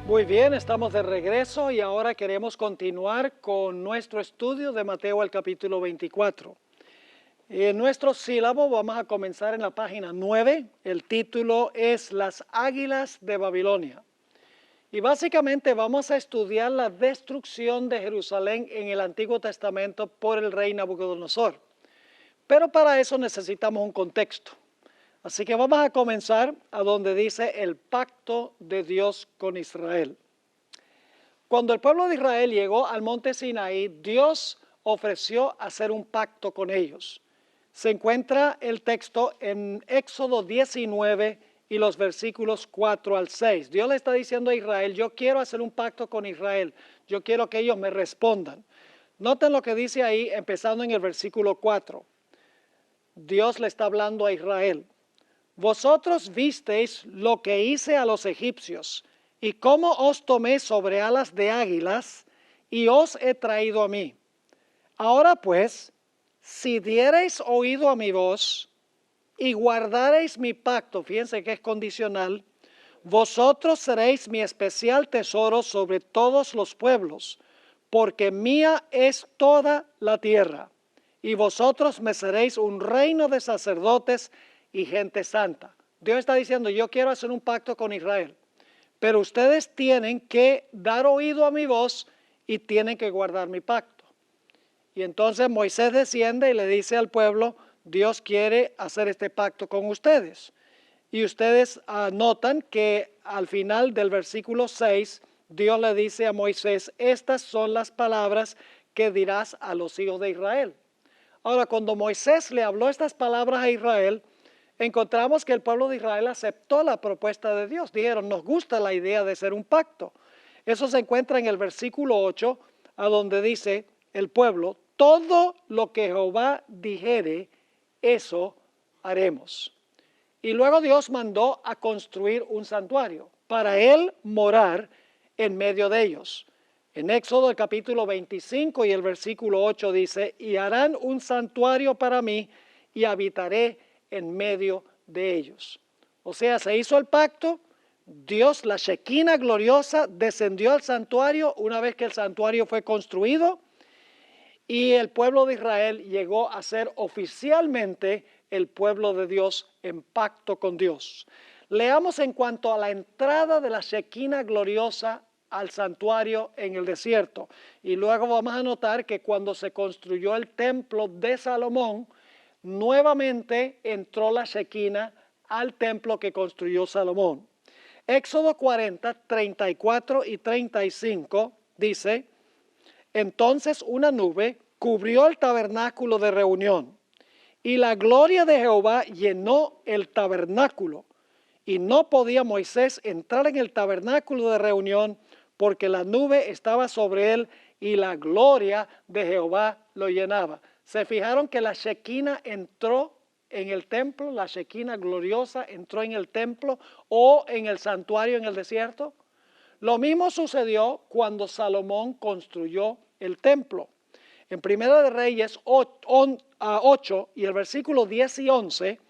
Muy bien, estamos de regreso y ahora queremos continuar con nuestro estudio de Mateo el capítulo 24. En nuestro sílabo vamos a comenzar en la página 9. El título es Las Águilas de Babilonia. Y básicamente vamos a estudiar la destrucción de Jerusalén en el Antiguo Testamento por el rey Nabucodonosor. Pero para eso necesitamos un contexto. Así que vamos a comenzar a donde dice el pacto de Dios con Israel. Cuando el pueblo de Israel llegó al monte Sinaí, Dios ofreció hacer un pacto con ellos. Se encuentra el texto en Éxodo 19 y los versículos 4 al 6. Dios le está diciendo a Israel, yo quiero hacer un pacto con Israel, yo quiero que ellos me respondan. Noten lo que dice ahí, empezando en el versículo 4. Dios le está hablando a Israel. Vosotros visteis lo que hice a los egipcios, y cómo os tomé sobre alas de águilas, y os he traído a mí. Ahora pues, si diereis oído a mi voz, y guardareis mi pacto, fíjense que es condicional, vosotros seréis mi especial tesoro sobre todos los pueblos, porque mía es toda la tierra, y vosotros me seréis un reino de sacerdotes y gente santa. Dios está diciendo, yo quiero hacer un pacto con Israel, pero ustedes tienen que dar oído a mi voz y tienen que guardar mi pacto. Y entonces Moisés desciende y le dice al pueblo, Dios quiere hacer este pacto con ustedes. Y ustedes notan que al final del versículo 6, Dios le dice a Moisés, estas son las palabras que dirás a los hijos de Israel. Ahora, cuando Moisés le habló estas palabras a Israel, encontramos que el pueblo de Israel aceptó la propuesta de Dios. Dijeron, nos gusta la idea de hacer un pacto. Eso se encuentra en el versículo 8, a donde dice el pueblo, todo lo que Jehová dijere, eso haremos. Y luego Dios mandó a construir un santuario para él morar en medio de ellos. En Éxodo el capítulo 25 y el versículo 8 dice, y harán un santuario para mí y habitaré en medio de ellos. O sea, se hizo el pacto, Dios, la Shekinah gloriosa, descendió al santuario una vez que el santuario fue construido y el pueblo de Israel llegó a ser oficialmente el pueblo de Dios en pacto con Dios. Leamos en cuanto a la entrada de la Shekinah gloriosa al santuario en el desierto. Y luego vamos a notar que cuando se construyó el templo de Salomón, nuevamente entró la Shekinah al templo que construyó Salomón. Éxodo 40, 34 y 35 dice, entonces una nube cubrió el tabernáculo de reunión, y la gloria de Jehová llenó el tabernáculo, y no podía Moisés entrar en el tabernáculo de reunión, porque la nube estaba sobre él, y la gloria de Jehová lo llenaba. ¿Se fijaron que la Shekinah entró en el templo? La Shekinah gloriosa entró en el templo o en el santuario en el desierto. Lo mismo sucedió cuando Salomón construyó el templo. En Primera de Reyes 8 y el versículo 10 y 11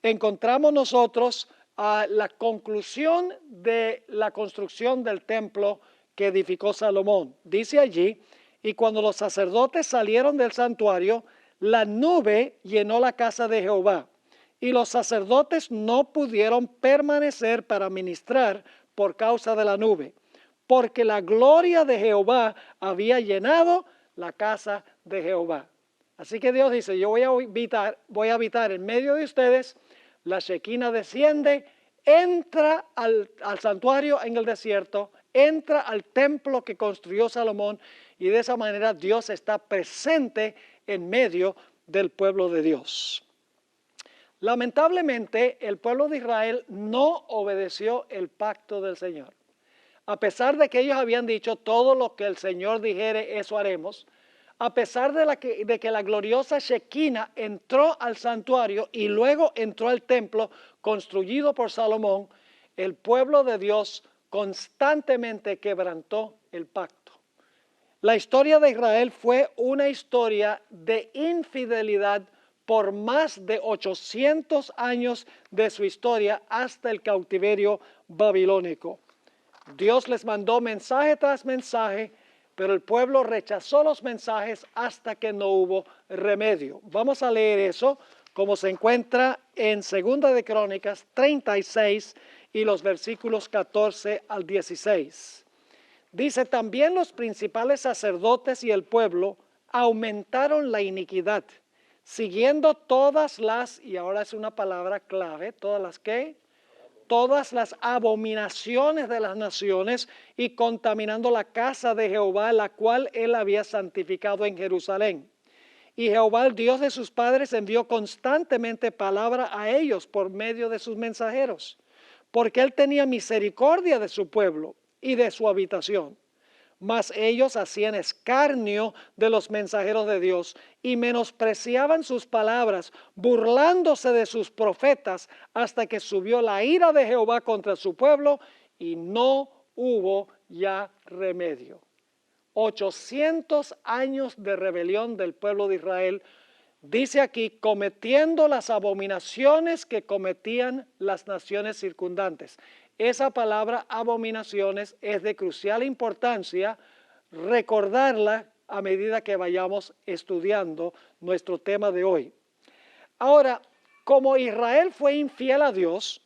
encontramos nosotros la conclusión de la construcción del templo que edificó Salomón. Dice allí, y cuando los sacerdotes salieron del santuario, la nube llenó la casa de Jehová, y los sacerdotes no pudieron permanecer para ministrar por causa de la nube, porque la gloria de Jehová había llenado la casa de Jehová. Así que Dios dice, yo voy a habitar en medio de ustedes, la Shekinah desciende, entra al santuario en el desierto, entra al templo que construyó Salomón, y de esa manera Dios está presente en medio del pueblo de Dios. Lamentablemente, el pueblo de Israel no obedeció el pacto del Señor. A pesar de que ellos habían dicho todo lo que el Señor dijere, eso haremos, a pesar de que la gloriosa Shekinah entró al santuario y luego entró al templo construido por Salomón, el pueblo de Dios constantemente quebrantó el pacto. La historia de Israel fue una historia de infidelidad por más de 800 años de su historia hasta el cautiverio babilónico. Dios les mandó mensaje tras mensaje, pero el pueblo rechazó los mensajes hasta que no hubo remedio. Vamos a leer eso como se encuentra en 2 de Crónicas 36 y los versículos 14 al 16. Dice, también los principales sacerdotes y el pueblo aumentaron la iniquidad, siguiendo todas las, y ahora es una palabra clave, todas las que, todas las abominaciones de las naciones y contaminando la casa de Jehová, la cual él había santificado en Jerusalén. Y Jehová, el Dios de sus padres, envió constantemente palabra a ellos por medio de sus mensajeros, porque él tenía misericordia de su pueblo y de su habitación. Mas ellos hacían escarnio de los mensajeros de Dios y menospreciaban sus palabras, burlándose de sus profetas, hasta que subió la ira de Jehová contra su pueblo y no hubo ya remedio. 800 años de rebelión del pueblo de Israel, dice aquí, cometiendo las abominaciones que cometían las naciones circundantes. Esa palabra abominaciones es de crucial importancia recordarla a medida que vayamos estudiando nuestro tema de hoy. Ahora, como Israel fue infiel a Dios,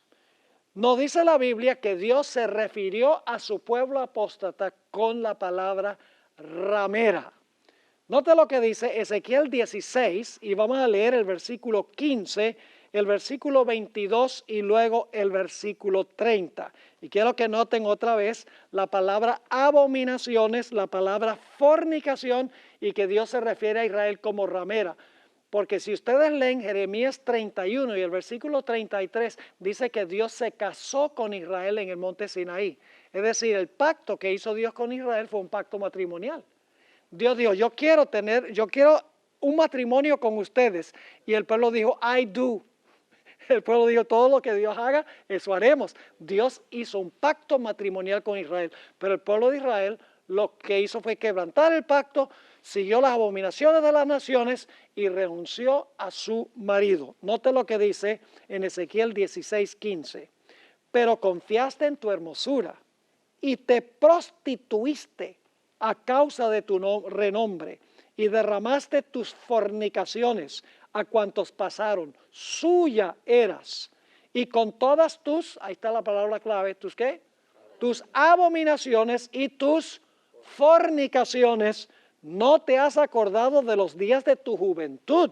nos dice la Biblia que Dios se refirió a su pueblo apóstata con la palabra ramera. Note lo que dice Ezequiel 16 y vamos a leer el versículo 15, el versículo 22 y luego el versículo 30. Y quiero que noten otra vez la palabra abominaciones, la palabra fornicación y que Dios se refiere a Israel como ramera. Porque si ustedes leen Jeremías 31 y el versículo 33, dice que Dios se casó con Israel en el monte Sinaí. Es decir, el pacto que hizo Dios con Israel fue un pacto matrimonial. Dios dijo, yo quiero un matrimonio con ustedes. Y el pueblo dijo, I do. El pueblo dijo, todo lo que Dios haga, eso haremos. Dios hizo un pacto matrimonial con Israel. Pero el pueblo de Israel lo que hizo fue quebrantar el pacto, siguió las abominaciones de las naciones y renunció a su marido. Note lo que dice en Ezequiel 16:15. Pero confiaste en tu hermosura y te prostituiste a causa de tu renombre y derramaste tus fornicaciones a cuantos pasaron. Suya eras. Y con todas tus, ahí está la palabra clave, ¿tus qué? Tus abominaciones y tus fornicaciones, no te has acordado de los días de tu juventud,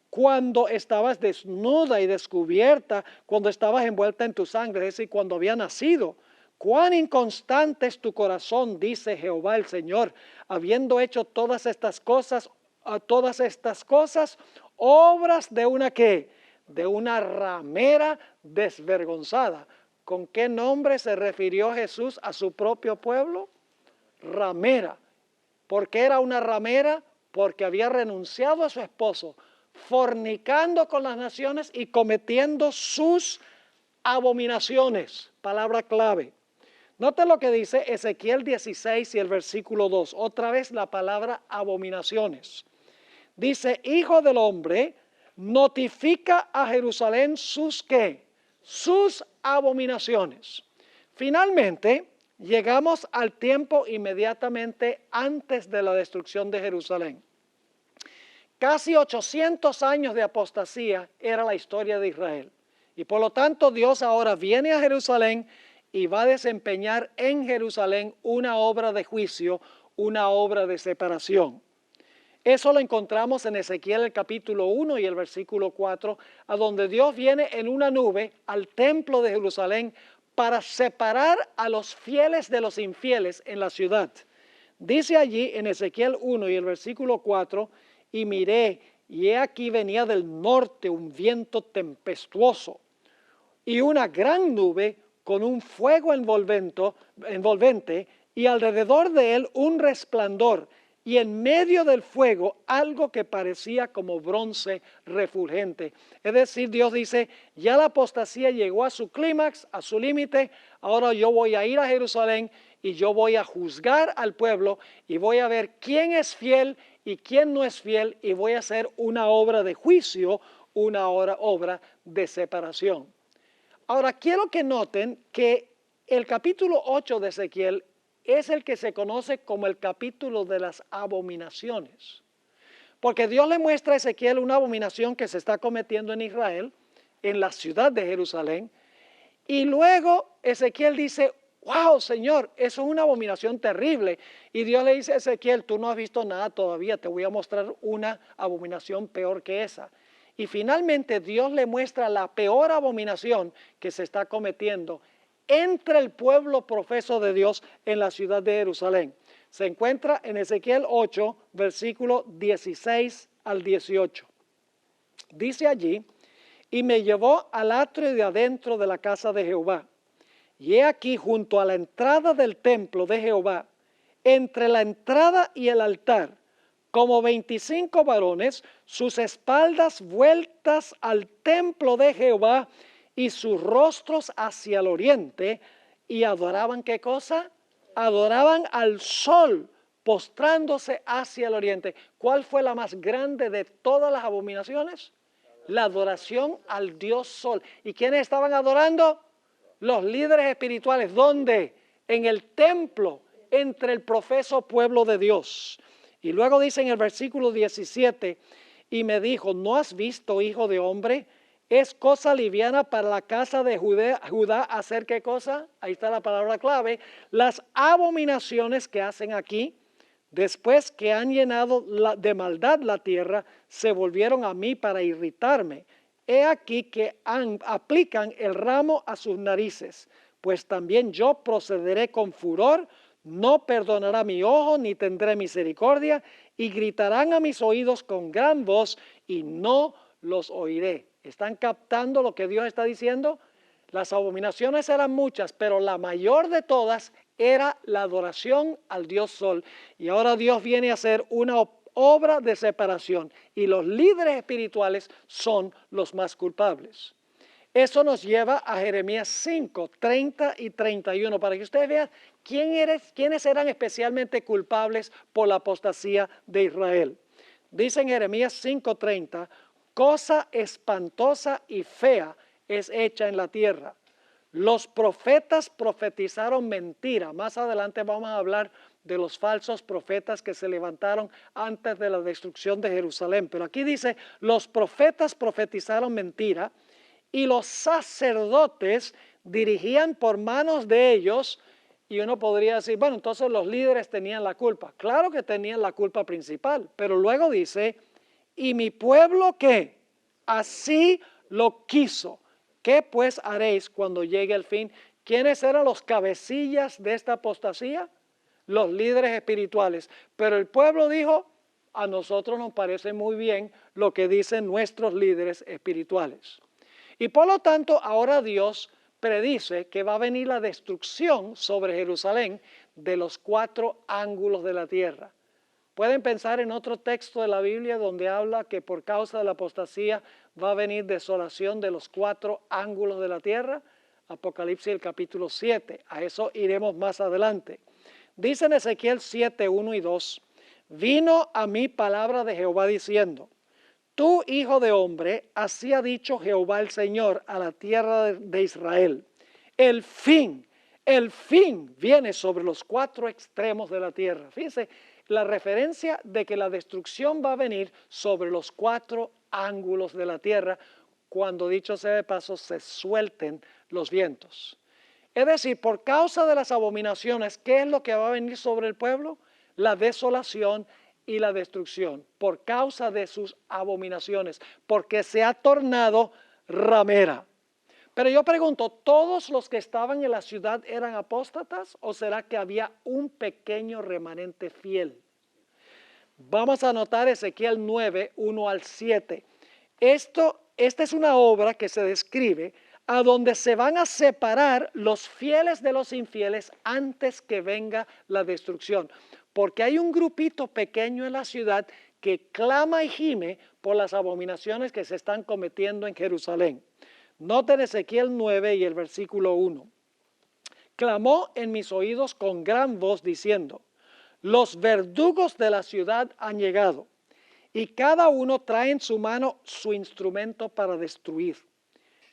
cuando estabas desnuda y descubierta, cuando estabas envuelta en tu sangre, es decir, cuando había nacido. Cuán inconstante es tu corazón, dice Jehová el Señor, habiendo hecho todas estas cosas, obras de una ¿qué? De una ramera desvergonzada. ¿Con qué nombre se refirió Jesús a su propio pueblo? Ramera. ¿Por qué era una ramera? Porque había renunciado a su esposo, fornicando con las naciones y cometiendo sus abominaciones. Palabra clave. Note lo que dice Ezequiel 16 y el versículo 2. Otra vez la palabra abominaciones. Dice, hijo del hombre, notifica a Jerusalén sus ¿qué? Sus abominaciones. Finalmente, llegamos al tiempo inmediatamente antes de la destrucción de Jerusalén. Casi 800 años de apostasía era la historia de Israel. Y por lo tanto Dios ahora viene a Jerusalén y va a desempeñar en Jerusalén una obra de juicio, una obra de separación. Eso lo encontramos en Ezequiel el capítulo 1 y el versículo 4, a donde Dios viene en una nube al templo de Jerusalén para separar a los fieles de los infieles en la ciudad. Dice allí en Ezequiel 1 y el versículo 4, y miré, y he aquí venía del norte un viento tempestuoso y una gran nube con un fuego envolvente y alrededor de él un resplandor y en medio del fuego algo que parecía como bronce refulgente. Es decir, Dios dice, ya la apostasía llegó a su clímax, a su límite, ahora yo voy a ir a Jerusalén y yo voy a juzgar al pueblo y voy a ver quién es fiel y quién no es fiel y voy a hacer una obra de juicio, una obra de separación. Ahora, quiero que noten que El capítulo 8 de Ezequiel es el que se conoce como el capítulo de las abominaciones. Porque Dios le muestra a Ezequiel una abominación que se está cometiendo en Israel, en la ciudad de Jerusalén. Y luego Ezequiel dice, wow, Señor, eso es una abominación terrible. Y Dios le dice a Ezequiel, tú no has visto nada todavía, te voy a mostrar una abominación peor que esa. Y finalmente Dios le muestra la peor abominación que se está cometiendo entre el pueblo profeso de Dios en la ciudad de Jerusalén. Se encuentra en Ezequiel 8, versículo 16 al 18. Dice allí, y me llevó al atrio de adentro de la casa de Jehová. Y he aquí junto a la entrada del templo de Jehová, entre la entrada y el altar, como 25 varones, sus espaldas vueltas al templo de Jehová y sus rostros hacia el oriente, y adoraban, ¿qué cosa? Adoraban al sol, postrándose hacia el oriente. ¿Cuál fue la más grande de todas las abominaciones? La adoración al Dios Sol. ¿Y quiénes estaban adorando? Los líderes espirituales. ¿Dónde? En el templo, entre el profeso pueblo de Dios. Y luego dice en el versículo 17, y me dijo, ¿no has visto, hijo de hombre? Es cosa liviana para la casa de Judá hacer ¿qué cosa? Ahí está la palabra clave. Las abominaciones que hacen aquí. Después que han llenado de maldad la tierra, se volvieron a mí para irritarme. He aquí que aplican el ramo a sus narices, pues también yo procederé con furor, no perdonará mi ojo, ni tendré misericordia, y gritarán a mis oídos con gran voz, y no los oiré. ¿Están captando lo que Dios está diciendo? Las abominaciones eran muchas, pero la mayor de todas era la adoración al Dios Sol. Y ahora Dios viene a hacer una obra de separación. Y los líderes espirituales son los más culpables. Eso nos lleva a Jeremías 5, 30 y 31, para que ustedes vean quiénes eran especialmente culpables por la apostasía de Israel. Dice en Jeremías 5:30, cosa espantosa y fea es hecha en la tierra. Los profetas profetizaron mentira. Más adelante vamos a hablar de los falsos profetas que se levantaron antes de la destrucción de Jerusalén. Pero aquí dice, los profetas profetizaron mentira y los sacerdotes dirigían por manos de ellos. Y uno podría decir, bueno, entonces los líderes tenían la culpa. Claro que tenían la culpa principal, pero luego dice, y mi pueblo ¿qué? Así lo quiso. ¿Qué pues haréis cuando llegue el fin? ¿Quiénes eran los cabecillas de esta apostasía? Los líderes espirituales. Pero el pueblo dijo, a nosotros nos parece muy bien lo que dicen nuestros líderes espirituales. Y por lo tanto, ahora Dios predice que va a venir la destrucción sobre Jerusalén de los 4 ángulos de la tierra. Pueden pensar en otro texto de la Biblia donde habla que por causa de la apostasía va a venir desolación de los 4 ángulos de la tierra. Apocalipsis el capítulo 7. A eso iremos más adelante. Dice en Ezequiel 7, 1 y 2. Vino a mí palabra de Jehová diciendo, tú, hijo de hombre, así ha dicho Jehová el Señor a la tierra de Israel. El fin viene sobre los 4 extremos de la tierra. Fíjense, la referencia de que la destrucción va a venir sobre los 4 ángulos de la tierra cuando, dicho sea de paso, se suelten los vientos. Es decir, por causa de las abominaciones, ¿qué es lo que va a venir sobre el pueblo? La desolación y la destrucción, por causa de sus abominaciones, porque se ha tornado ramera. Pero yo pregunto, ¿todos los que estaban en la ciudad eran apóstatas o será que había un pequeño remanente fiel? Vamos a anotar Ezequiel 9, 1 al 7. Esta es una obra que se describe a donde se van a separar los fieles de los infieles antes que venga la destrucción. Porque hay un grupito pequeño en la ciudad que clama y gime por las abominaciones que se están cometiendo en Jerusalén. Noten Ezequiel 9 y el versículo 1. Clamó en mis oídos con gran voz diciendo, los verdugos de la ciudad han llegado y cada uno trae en su mano su instrumento para destruir.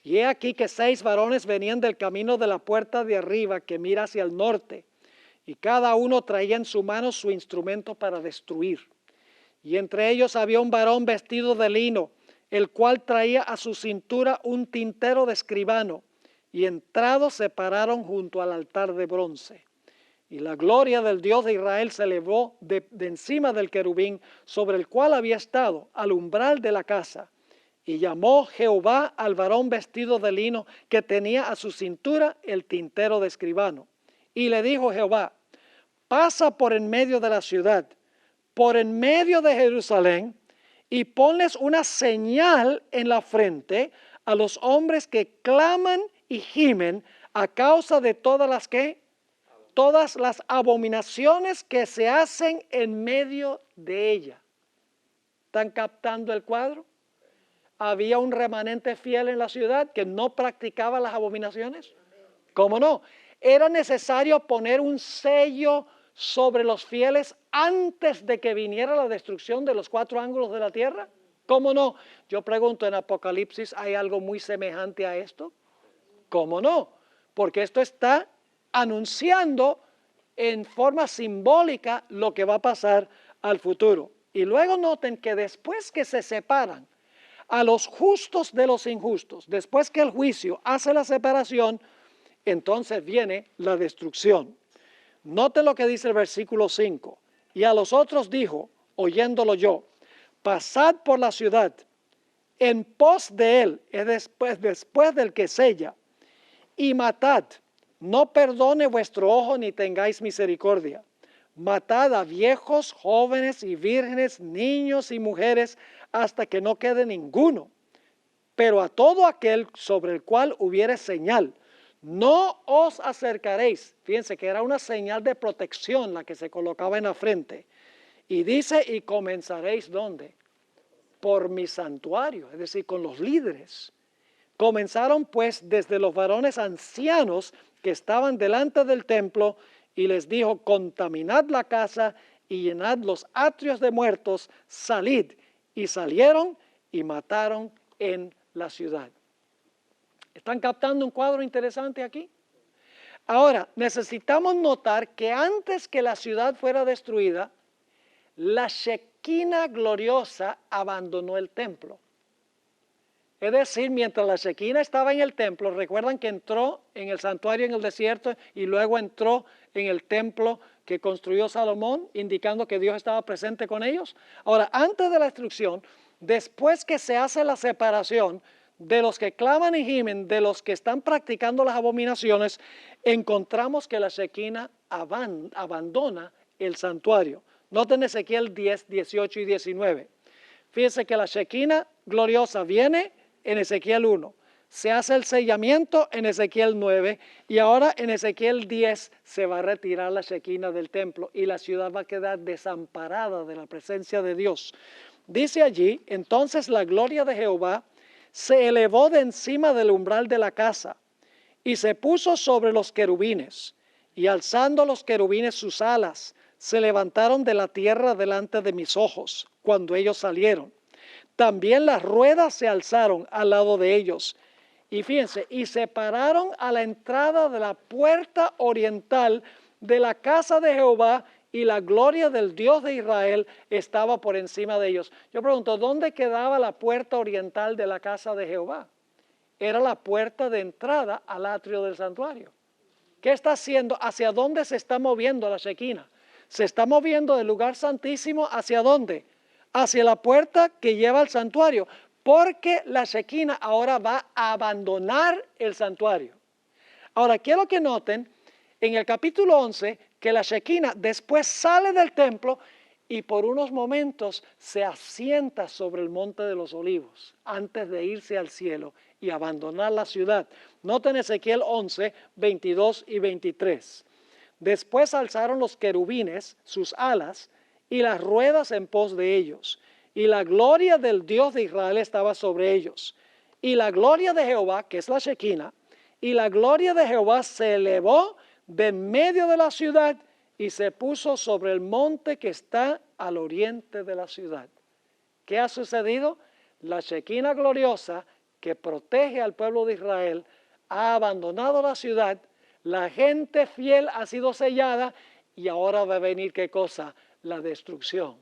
Y he aquí que 6 varones venían del camino de la puerta de arriba que mira hacia el norte, y cada uno traía en su mano su instrumento para destruir. Y entre ellos había un varón vestido de lino, el cual traía a su cintura un tintero de escribano, y entrados se pararon junto al altar de bronce. Y la gloria del Dios de Israel se elevó de encima del querubín sobre el cual había estado al umbral de la casa. Y llamó Jehová al varón vestido de lino que tenía a su cintura el tintero de escribano. Y le dijo Jehová: pasa por en medio de la ciudad, por en medio de Jerusalén, y ponles una señal en la frente a los hombres que claman y gimen a causa de todas las abominaciones que se hacen en medio de ella. ¿Están captando el cuadro? Había un remanente fiel en la ciudad que no practicaba las abominaciones. ¿Cómo no? Era necesario poner un sello sobre los fieles antes de que viniera la destrucción de los 4 ángulos de la tierra. ¿Cómo no? Yo pregunto, en Apocalipsis, ¿hay algo muy semejante a esto? ¿Cómo no? Porque esto está anunciando en forma simbólica lo que va a pasar al futuro. Y luego noten que después que se separan a los justos de los injustos, después que el juicio hace la separación, entonces viene la destrucción. Noten lo que dice el versículo 5. Y a los otros dijo, oyéndolo yo: pasad por la ciudad en pos de él, es después del que sella, y matad. No perdone vuestro ojo ni tengáis misericordia. Matad a viejos, jóvenes y vírgenes, niños y mujeres, hasta que no quede ninguno. Pero a todo aquel sobre el cual hubiere señal, no os acercaréis. Fíjense que era una señal de protección la que se colocaba en la frente. Y dice, y comenzaréis, ¿dónde? Por mi santuario, es decir, con los líderes. Comenzaron pues desde los varones ancianos que estaban delante del templo, y les dijo: contaminad la casa y llenad los atrios de muertos, salid. Y salieron y mataron en la ciudad. ¿Están captando un cuadro interesante aquí? Ahora, necesitamos notar que antes que la ciudad fuera destruida, la Shequina gloriosa abandonó el templo. Es decir, mientras la Shequina estaba en el templo, recuerdan que entró en el santuario en el desierto y luego entró en el templo que construyó Salomón, indicando que Dios estaba presente con ellos. Ahora, antes de la destrucción, después que se hace la separación de los que claman y gimen, de los que están practicando las abominaciones, encontramos que la Shequina abandona el santuario. Noten Ezequiel 10, 18 y 19. Fíjense que la Shequina gloriosa viene en Ezequiel 1, se hace el sellamiento en Ezequiel 9 y ahora en Ezequiel 10 se va a retirar la Shequina del templo y la ciudad va a quedar desamparada de la presencia de Dios. Dice allí: entonces la gloria de Jehová se elevó de encima del umbral de la casa y se puso sobre los querubines, y alzando los querubines sus alas, se levantaron de la tierra delante de mis ojos cuando ellos salieron. También las ruedas se alzaron al lado de ellos. Y fíjense, y se pararon a la entrada de la puerta oriental de la casa de Jehová, y la gloria del Dios de Israel estaba por encima de ellos. Yo pregunto, ¿dónde quedaba la puerta oriental de la casa de Jehová? Era la puerta de entrada al atrio del santuario. ¿Qué está haciendo? ¿Hacia dónde se está moviendo la Shequina? Se está moviendo del lugar santísimo, ¿hacia dónde? Hacia la puerta que lleva al santuario, porque la Shequina ahora va a abandonar el santuario. Ahora, quiero que noten en el capítulo 11 que la Shequina después sale del templo y por unos momentos se asienta sobre el monte de los olivos antes de irse al cielo y abandonar la ciudad. Noten Ezequiel 11, 22 y 23. Después alzaron los querubines sus alas y las ruedas en pos de ellos, y la gloria del Dios de Israel estaba sobre ellos. Y la gloria de Jehová, que es la Shequina, y la gloria de Jehová se elevó de en medio de la ciudad y se puso sobre el monte que está al oriente de la ciudad. ¿Qué ha sucedido? La Shequina gloriosa que protege al pueblo de Israel, ha abandonado la ciudad, la gente fiel ha sido sellada y ahora va a venir, ¿qué cosa? La destrucción.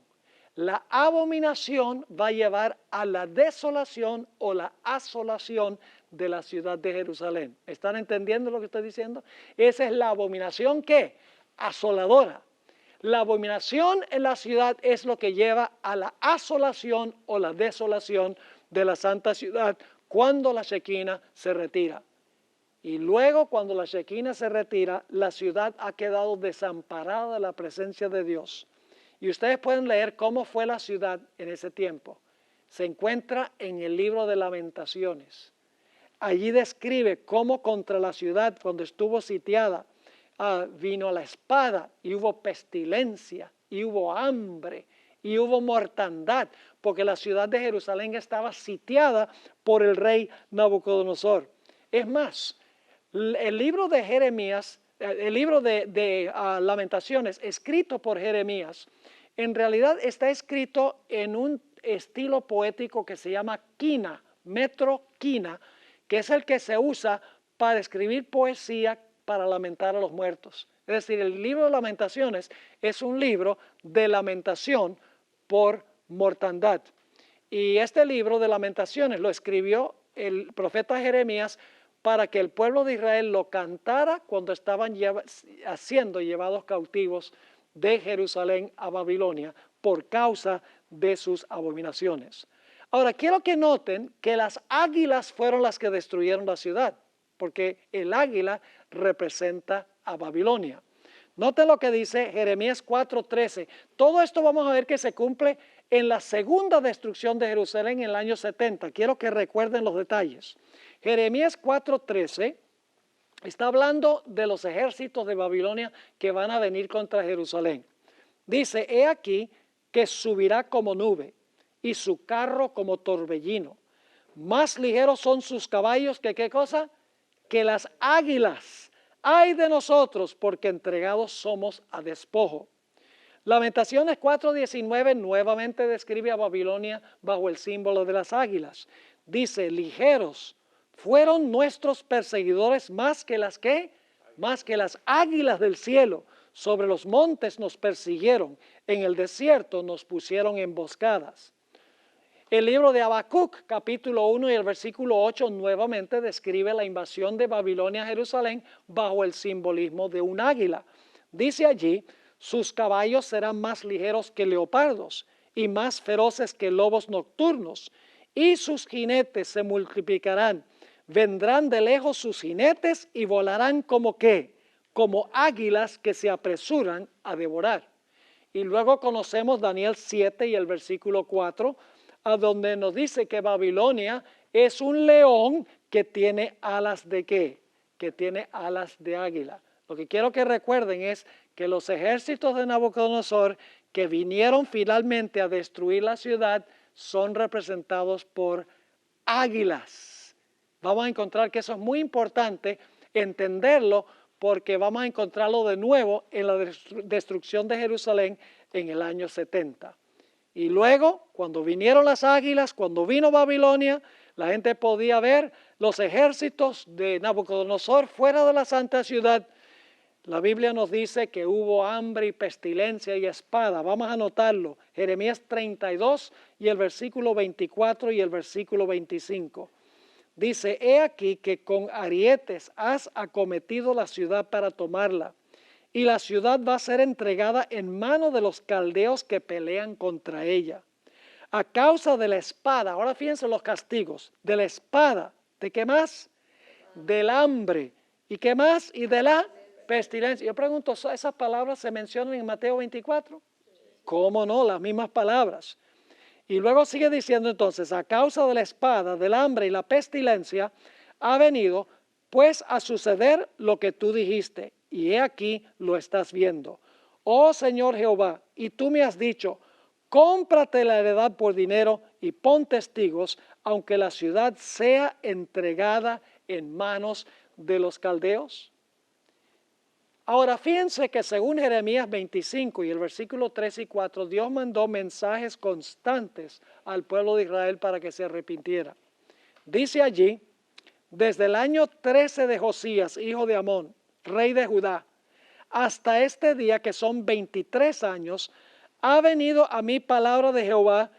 La abominación va a llevar a la desolación o la asolación de la ciudad de Jerusalén. ¿Están entendiendo lo que estoy diciendo? Esa es la abominación, ¿qué? Asoladora. La abominación en la ciudad es lo que lleva a la asolación o la desolación de la santa ciudad cuando la Shekinah se retira. Y luego cuando la Shekinah se retira, la ciudad ha quedado desamparada de la presencia de Dios. Y ustedes pueden leer cómo fue la ciudad en ese tiempo. Se encuentra en el libro de Lamentaciones. Allí describe cómo contra la ciudad, cuando estuvo sitiada, vino la espada y hubo pestilencia y hubo hambre y hubo mortandad, porque la ciudad de Jerusalén estaba sitiada por el rey Nabucodonosor. Es más, el libro de Jeremías, el libro de Lamentaciones, escrito por Jeremías, en realidad está escrito en un estilo poético que se llama quina, metro quina, que es el que se usa para escribir poesía para lamentar a los muertos. Es decir, el libro de Lamentaciones es un libro de lamentación por mortandad. Y este libro de Lamentaciones lo escribió el profeta Jeremías para que el pueblo de Israel lo cantara cuando estaban siendo llevados cautivos de Jerusalén a Babilonia por causa de sus abominaciones. Ahora, quiero que noten que las águilas fueron las que destruyeron la ciudad, porque el águila representa a Babilonia. Noten lo que dice Jeremías 4:13. Todo esto vamos a ver que se cumple en la segunda destrucción de Jerusalén en el año 70. Quiero que recuerden los detalles. Jeremías 4:13 está hablando de los ejércitos de Babilonia que van a venir contra Jerusalén. Dice, he aquí que subirá como nube y su carro como torbellino. Más ligeros son sus caballos que ¿qué cosa? Que las águilas. Ay de nosotros, porque entregados somos a despojo. Lamentaciones 4:19 nuevamente describe a Babilonia bajo el símbolo de las águilas. Dice, ligeros fueron nuestros perseguidores más que las ¿qué? Más que las águilas del cielo. Sobre los montes nos persiguieron, en el desierto nos pusieron emboscadas. El libro de Habacuc, capítulo 1 y el versículo 8, nuevamente describe la invasión de Babilonia a Jerusalén bajo el simbolismo de un águila. Dice allí, sus caballos serán más ligeros que leopardos y más feroces que lobos nocturnos, y sus jinetes se multiplicarán. Vendrán de lejos sus jinetes y volarán como ¿qué? Como águilas que se apresuran a devorar. Y luego conocemos Daniel 7 y el versículo 4, a donde nos dice que Babilonia es un león que tiene alas de ¿qué? Que tiene alas de águila. Lo que quiero que recuerden es que los ejércitos de Nabucodonosor que vinieron finalmente a destruir la ciudad son representados por águilas. Vamos a encontrar que eso es muy importante entenderlo, porque vamos a encontrarlo de nuevo en la destrucción de Jerusalén en el año 70. Y luego, cuando vinieron las águilas, cuando vino Babilonia, la gente podía ver los ejércitos de Nabucodonosor fuera de la santa ciudad. La Biblia nos dice que hubo hambre y pestilencia y espada. Vamos a anotarlo. Jeremías 32 y el versículo 24 y el versículo 25. Dice, he aquí que con arietes has acometido la ciudad para tomarla, y la ciudad va a ser entregada en manos de los caldeos que pelean contra ella. A causa de la espada, ahora fíjense los castigos, de la espada, ¿de qué más? Del hambre, ¿y qué más? Y de la pestilencia. Yo pregunto, ¿esas palabras se mencionan en Mateo 24? ¿Cómo no? Las mismas palabras. Y luego sigue diciendo entonces, a causa de la espada, del hambre y la pestilencia, ha venido pues a suceder lo que tú dijiste, y he aquí lo estás viendo. Oh Señor Jehová, y tú me has dicho, cómprate la heredad por dinero y pon testigos, aunque la ciudad sea entregada en manos de los caldeos. Ahora fíjense que según Jeremías 25 y el versículo 3 y 4, Dios mandó mensajes constantes al pueblo de Israel para que se arrepintiera. Dice allí, desde el año 13 de Josías, hijo de Amón, rey de Judá, hasta este día, que son 23 años, ha venido a mí palabra de Jehová,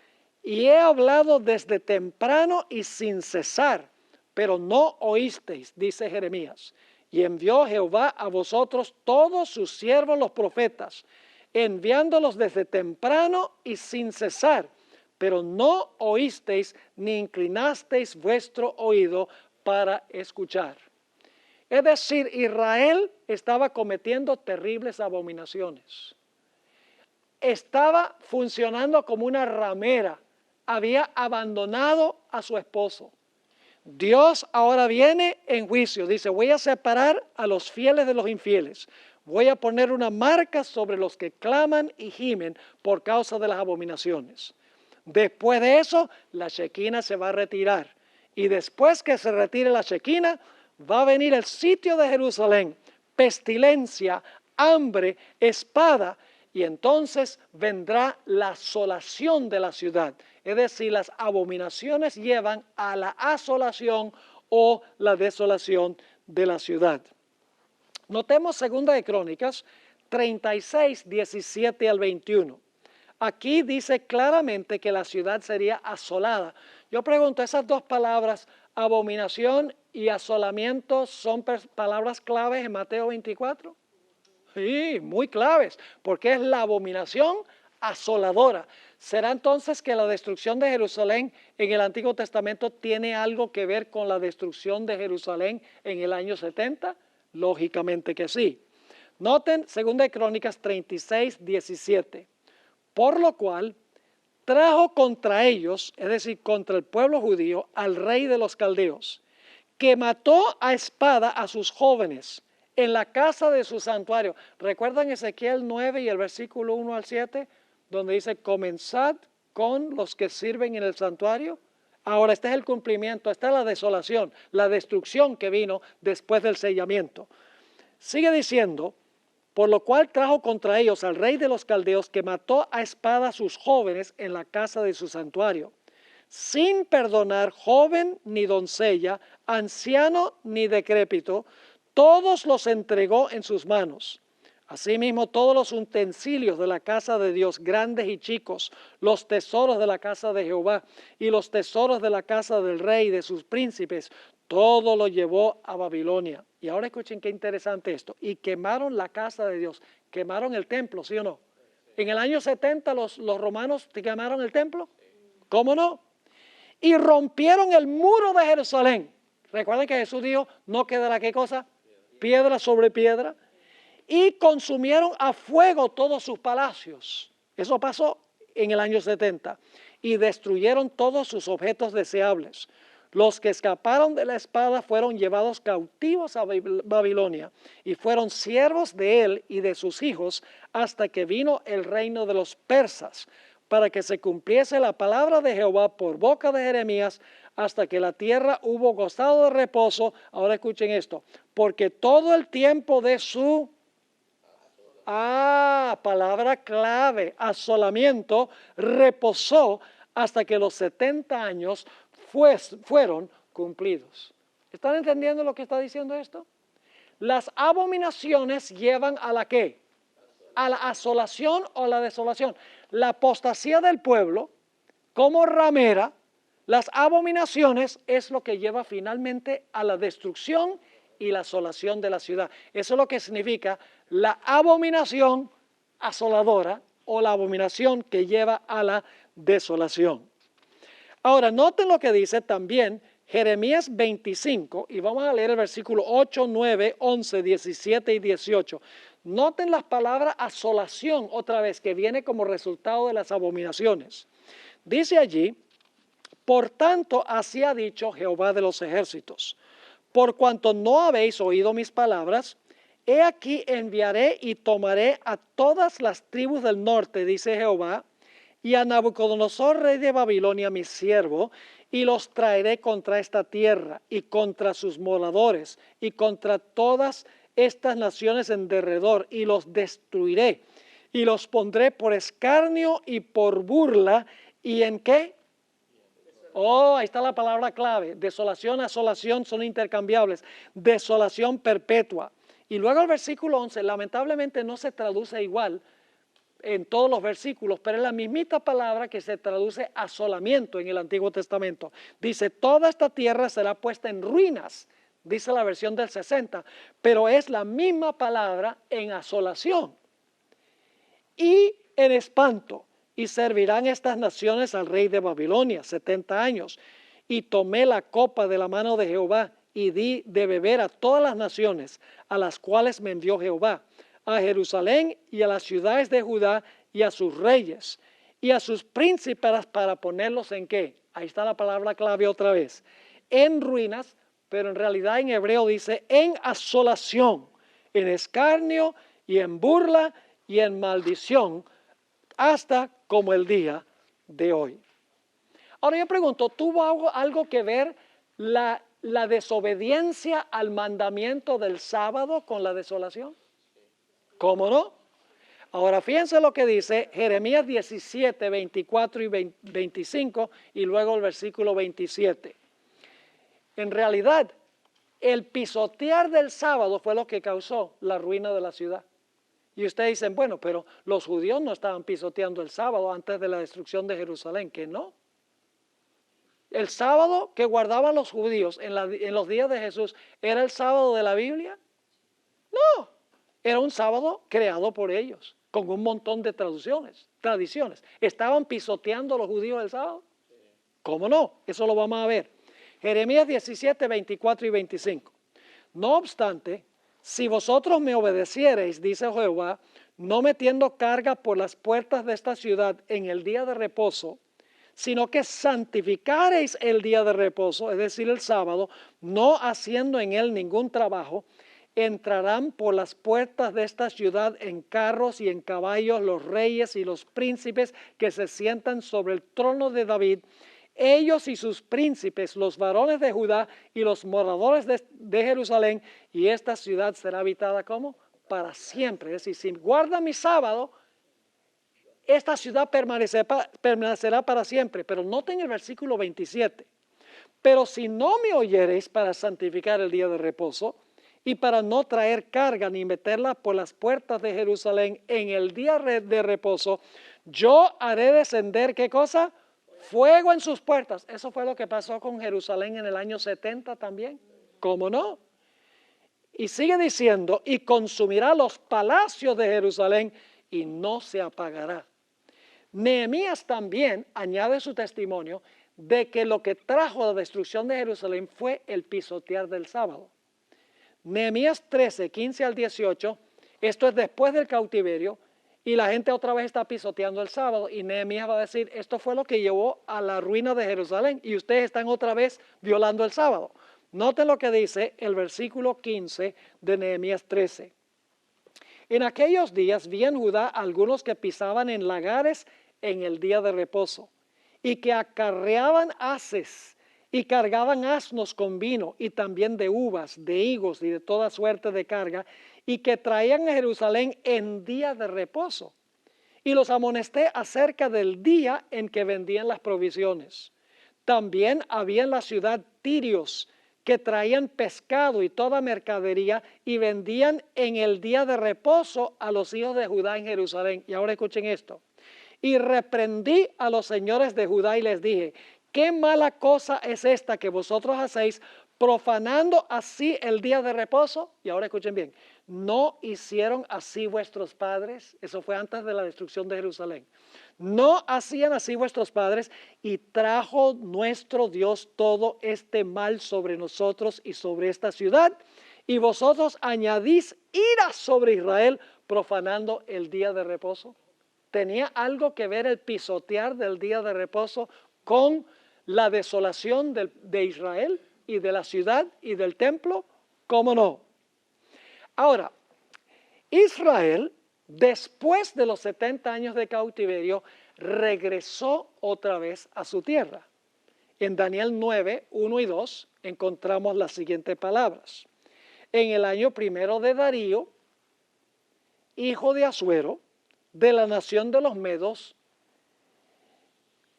y he hablado desde temprano y sin cesar, pero no oísteis, dice Jeremías. Y envió Jehová a vosotros todos sus siervos los profetas, enviándolos desde temprano y sin cesar, pero no oísteis ni inclinasteis vuestro oído para escuchar. Es decir, Israel estaba cometiendo terribles abominaciones. Estaba funcionando como una ramera. Había abandonado a su esposo. Dios ahora viene en juicio. Dice, voy a separar a los fieles de los infieles. Voy a poner una marca sobre los que claman y gimen por causa de las abominaciones. Después de eso, la Shequina se va a retirar. Y después que se retire la Shequina, va a venir el sitio de Jerusalén, pestilencia, hambre, espada, y entonces vendrá la asolación de la ciudad. Es decir, las abominaciones llevan a la asolación o la desolación de la ciudad. Notemos 2 de Crónicas 36, 17 al 21. Aquí dice claramente que la ciudad sería asolada. Yo pregunto, ¿esas dos palabras, abominación y asolamiento, son palabras claves en Mateo 24? Sí, muy claves, porque es la abominación asoladora. ¿Será entonces que la destrucción de Jerusalén en el Antiguo Testamento tiene algo que ver con la destrucción de Jerusalén en el año 70? Lógicamente que sí. Noten 2 de Crónicas 36, 17. Por lo cual trajo contra ellos, es decir, contra el pueblo judío, al rey de los caldeos, que mató a espada a sus jóvenes en la casa de su santuario. ¿Recuerdan Ezequiel 9 y el versículo 1 al 7? Donde dice, comenzad con los que sirven en el santuario. Ahora este es el cumplimiento, esta es la desolación, la destrucción que vino después del sellamiento. Sigue diciendo, por lo cual trajo contra ellos al rey de los caldeos, que mató a espada a sus jóvenes en la casa de su santuario, sin perdonar joven ni doncella, anciano ni decrépito, todos los entregó en sus manos. Asimismo, todos los utensilios de la casa de Dios, grandes y chicos, los tesoros de la casa de Jehová y los tesoros de la casa del rey y de sus príncipes, todo lo llevó a Babilonia. Y ahora escuchen qué interesante esto. Y quemaron la casa de Dios, quemaron el templo, ¿sí o no? En el año 70 los romanos quemaron el templo, ¿cómo no? Y rompieron el muro de Jerusalén. Recuerden que Jesús dijo, no quedará ¿qué cosa? Piedra sobre piedra. Y consumieron a fuego todos sus palacios. Eso pasó en el año 70. Y destruyeron todos sus objetos deseables. Los que escaparon de la espada fueron llevados cautivos a Babilonia y fueron siervos de él y de sus hijos hasta que vino el reino de los persas, para que se cumpliese la palabra de Jehová por boca de Jeremías, hasta que la tierra hubo gozado de reposo. Ahora escuchen esto, porque todo el tiempo de su palabra clave, asolamiento, reposó hasta que los 70 años fueron cumplidos. ¿Están entendiendo lo que está diciendo esto? Las abominaciones llevan a la ¿qué? A la asolación o la desolación. La apostasía del pueblo, como ramera, las abominaciones es lo que lleva finalmente a la destrucción y la asolación de la ciudad. Eso es lo que significa la abominación asoladora o la abominación que lleva a la desolación. Ahora, noten lo que dice también Jeremías 25, y vamos a leer el versículo 8, 9, 11, 17 y 18. Noten las palabras asolación otra vez, que viene como resultado de las abominaciones. Dice allí, por tanto, así ha dicho Jehová de los ejércitos, por cuanto no habéis oído mis palabras, he aquí enviaré y tomaré a todas las tribus del norte, dice Jehová, y a Nabucodonosor, rey de Babilonia, mi siervo, y los traeré contra esta tierra, y contra sus moradores, y contra todas estas naciones en derredor, y los destruiré, y los pondré por escarnio y por burla, ¿y en qué? Oh, ahí está la palabra clave. Desolación, asolación son intercambiables. Desolación perpetua. Y luego el versículo 11, lamentablemente no se traduce igual en todos los versículos, pero es la mismita palabra que se traduce asolamiento en el Antiguo Testamento. Dice, toda esta tierra será puesta en ruinas, dice la versión del 60, pero es la misma palabra en asolación y en espanto. Y servirán estas naciones al rey de Babilonia 70 años. Y tomé la copa de la mano de Jehová y di de beber a todas las naciones a las cuales me envió Jehová, a Jerusalén y a las ciudades de Judá y a sus reyes y a sus príncipes para ponerlos en qué. Ahí está la palabra clave otra vez. En ruinas, pero en realidad en hebreo dice en asolación, en escarnio y en burla y en maldición, hasta como el día de hoy. Ahora yo pregunto, ¿tuvo algo que ver la desobediencia al mandamiento del sábado con la desolación? ¿Cómo no? Ahora fíjense lo que dice Jeremías 17, 24 y 25 y luego el versículo 27. En realidad, el pisotear del sábado fue lo que causó la ruina de la ciudad. Y ustedes dicen, bueno, pero los judíos no estaban pisoteando el sábado antes de la destrucción de Jerusalén, que no. El sábado que guardaban los judíos en los días de Jesús, ¿era el sábado de la Biblia? No, era un sábado creado por ellos, con un montón de tradiciones. ¿Estaban pisoteando los judíos el sábado? ¿Cómo no? Eso lo vamos a ver. Jeremías 17, 24 y 25. No obstante, si vosotros me obedeciereis, dice Jehová, no metiendo carga por las puertas de esta ciudad en el día de reposo, sino que santificareis el día de reposo, es decir, el sábado, no haciendo en él ningún trabajo, entrarán por las puertas de esta ciudad en carros y en caballos los reyes y los príncipes que se sientan sobre el trono de David, ellos y sus príncipes, los varones de Judá y los moradores de Jerusalén, y esta ciudad será habitada ¿cómo? Para siempre. Es decir, si guarda mi sábado, esta ciudad permanecerá para siempre. Pero noten el versículo 27. Pero si no me oyereis para santificar el día de reposo, y para no traer carga ni meterla por las puertas de Jerusalén en el día de reposo, yo haré descender, ¿qué cosa? Fuego en sus puertas. Eso fue lo que pasó con Jerusalén en el año 70 también. ¿Cómo no? Y sigue diciendo, y consumirá los palacios de Jerusalén y no se apagará. Nehemías también añade su testimonio de que lo que trajo la destrucción de Jerusalén fue el pisotear del sábado. Nehemías 13, 15 al 18, esto es después del cautiverio, y la gente otra vez está pisoteando el sábado, y Nehemías va a decir, esto fue lo que llevó a la ruina de Jerusalén, y ustedes están otra vez violando el sábado. Noten lo que dice el versículo 15 de Nehemías 13. En aquellos días vi en Judá algunos que pisaban en lagares en el día de reposo, y que acarreaban haces, y cargaban asnos con vino, y también de uvas, de higos, y de toda suerte de carga, y que traían a Jerusalén en día de reposo. Y los amonesté acerca del día en que vendían las provisiones. También había en la ciudad tirios que traían pescado y toda mercadería y vendían en el día de reposo a los hijos de Judá en Jerusalén. Y ahora escuchen esto. Y reprendí a los señores de Judá y les dije, ¿qué mala cosa es esta que vosotros hacéis, profanando así el día de reposo? Y ahora escuchen bien, ¿no hicieron así vuestros padres? Eso fue antes de la destrucción de Jerusalén. ¿No hacían así vuestros padres? Y trajo nuestro Dios todo este mal sobre nosotros y sobre esta ciudad. Y vosotros añadís ira sobre Israel, profanando el día de reposo. ¿Tenía algo que ver el pisotear del día de reposo con la desolación de Israel y de la ciudad y del templo? ¿Cómo no? Ahora, Israel, después de los 70 años de cautiverio, regresó otra vez a su tierra. En Daniel 9, 1 y 2 encontramos las siguientes palabras. En el año primero de Darío, hijo de Asuero, de la nación de los Medos,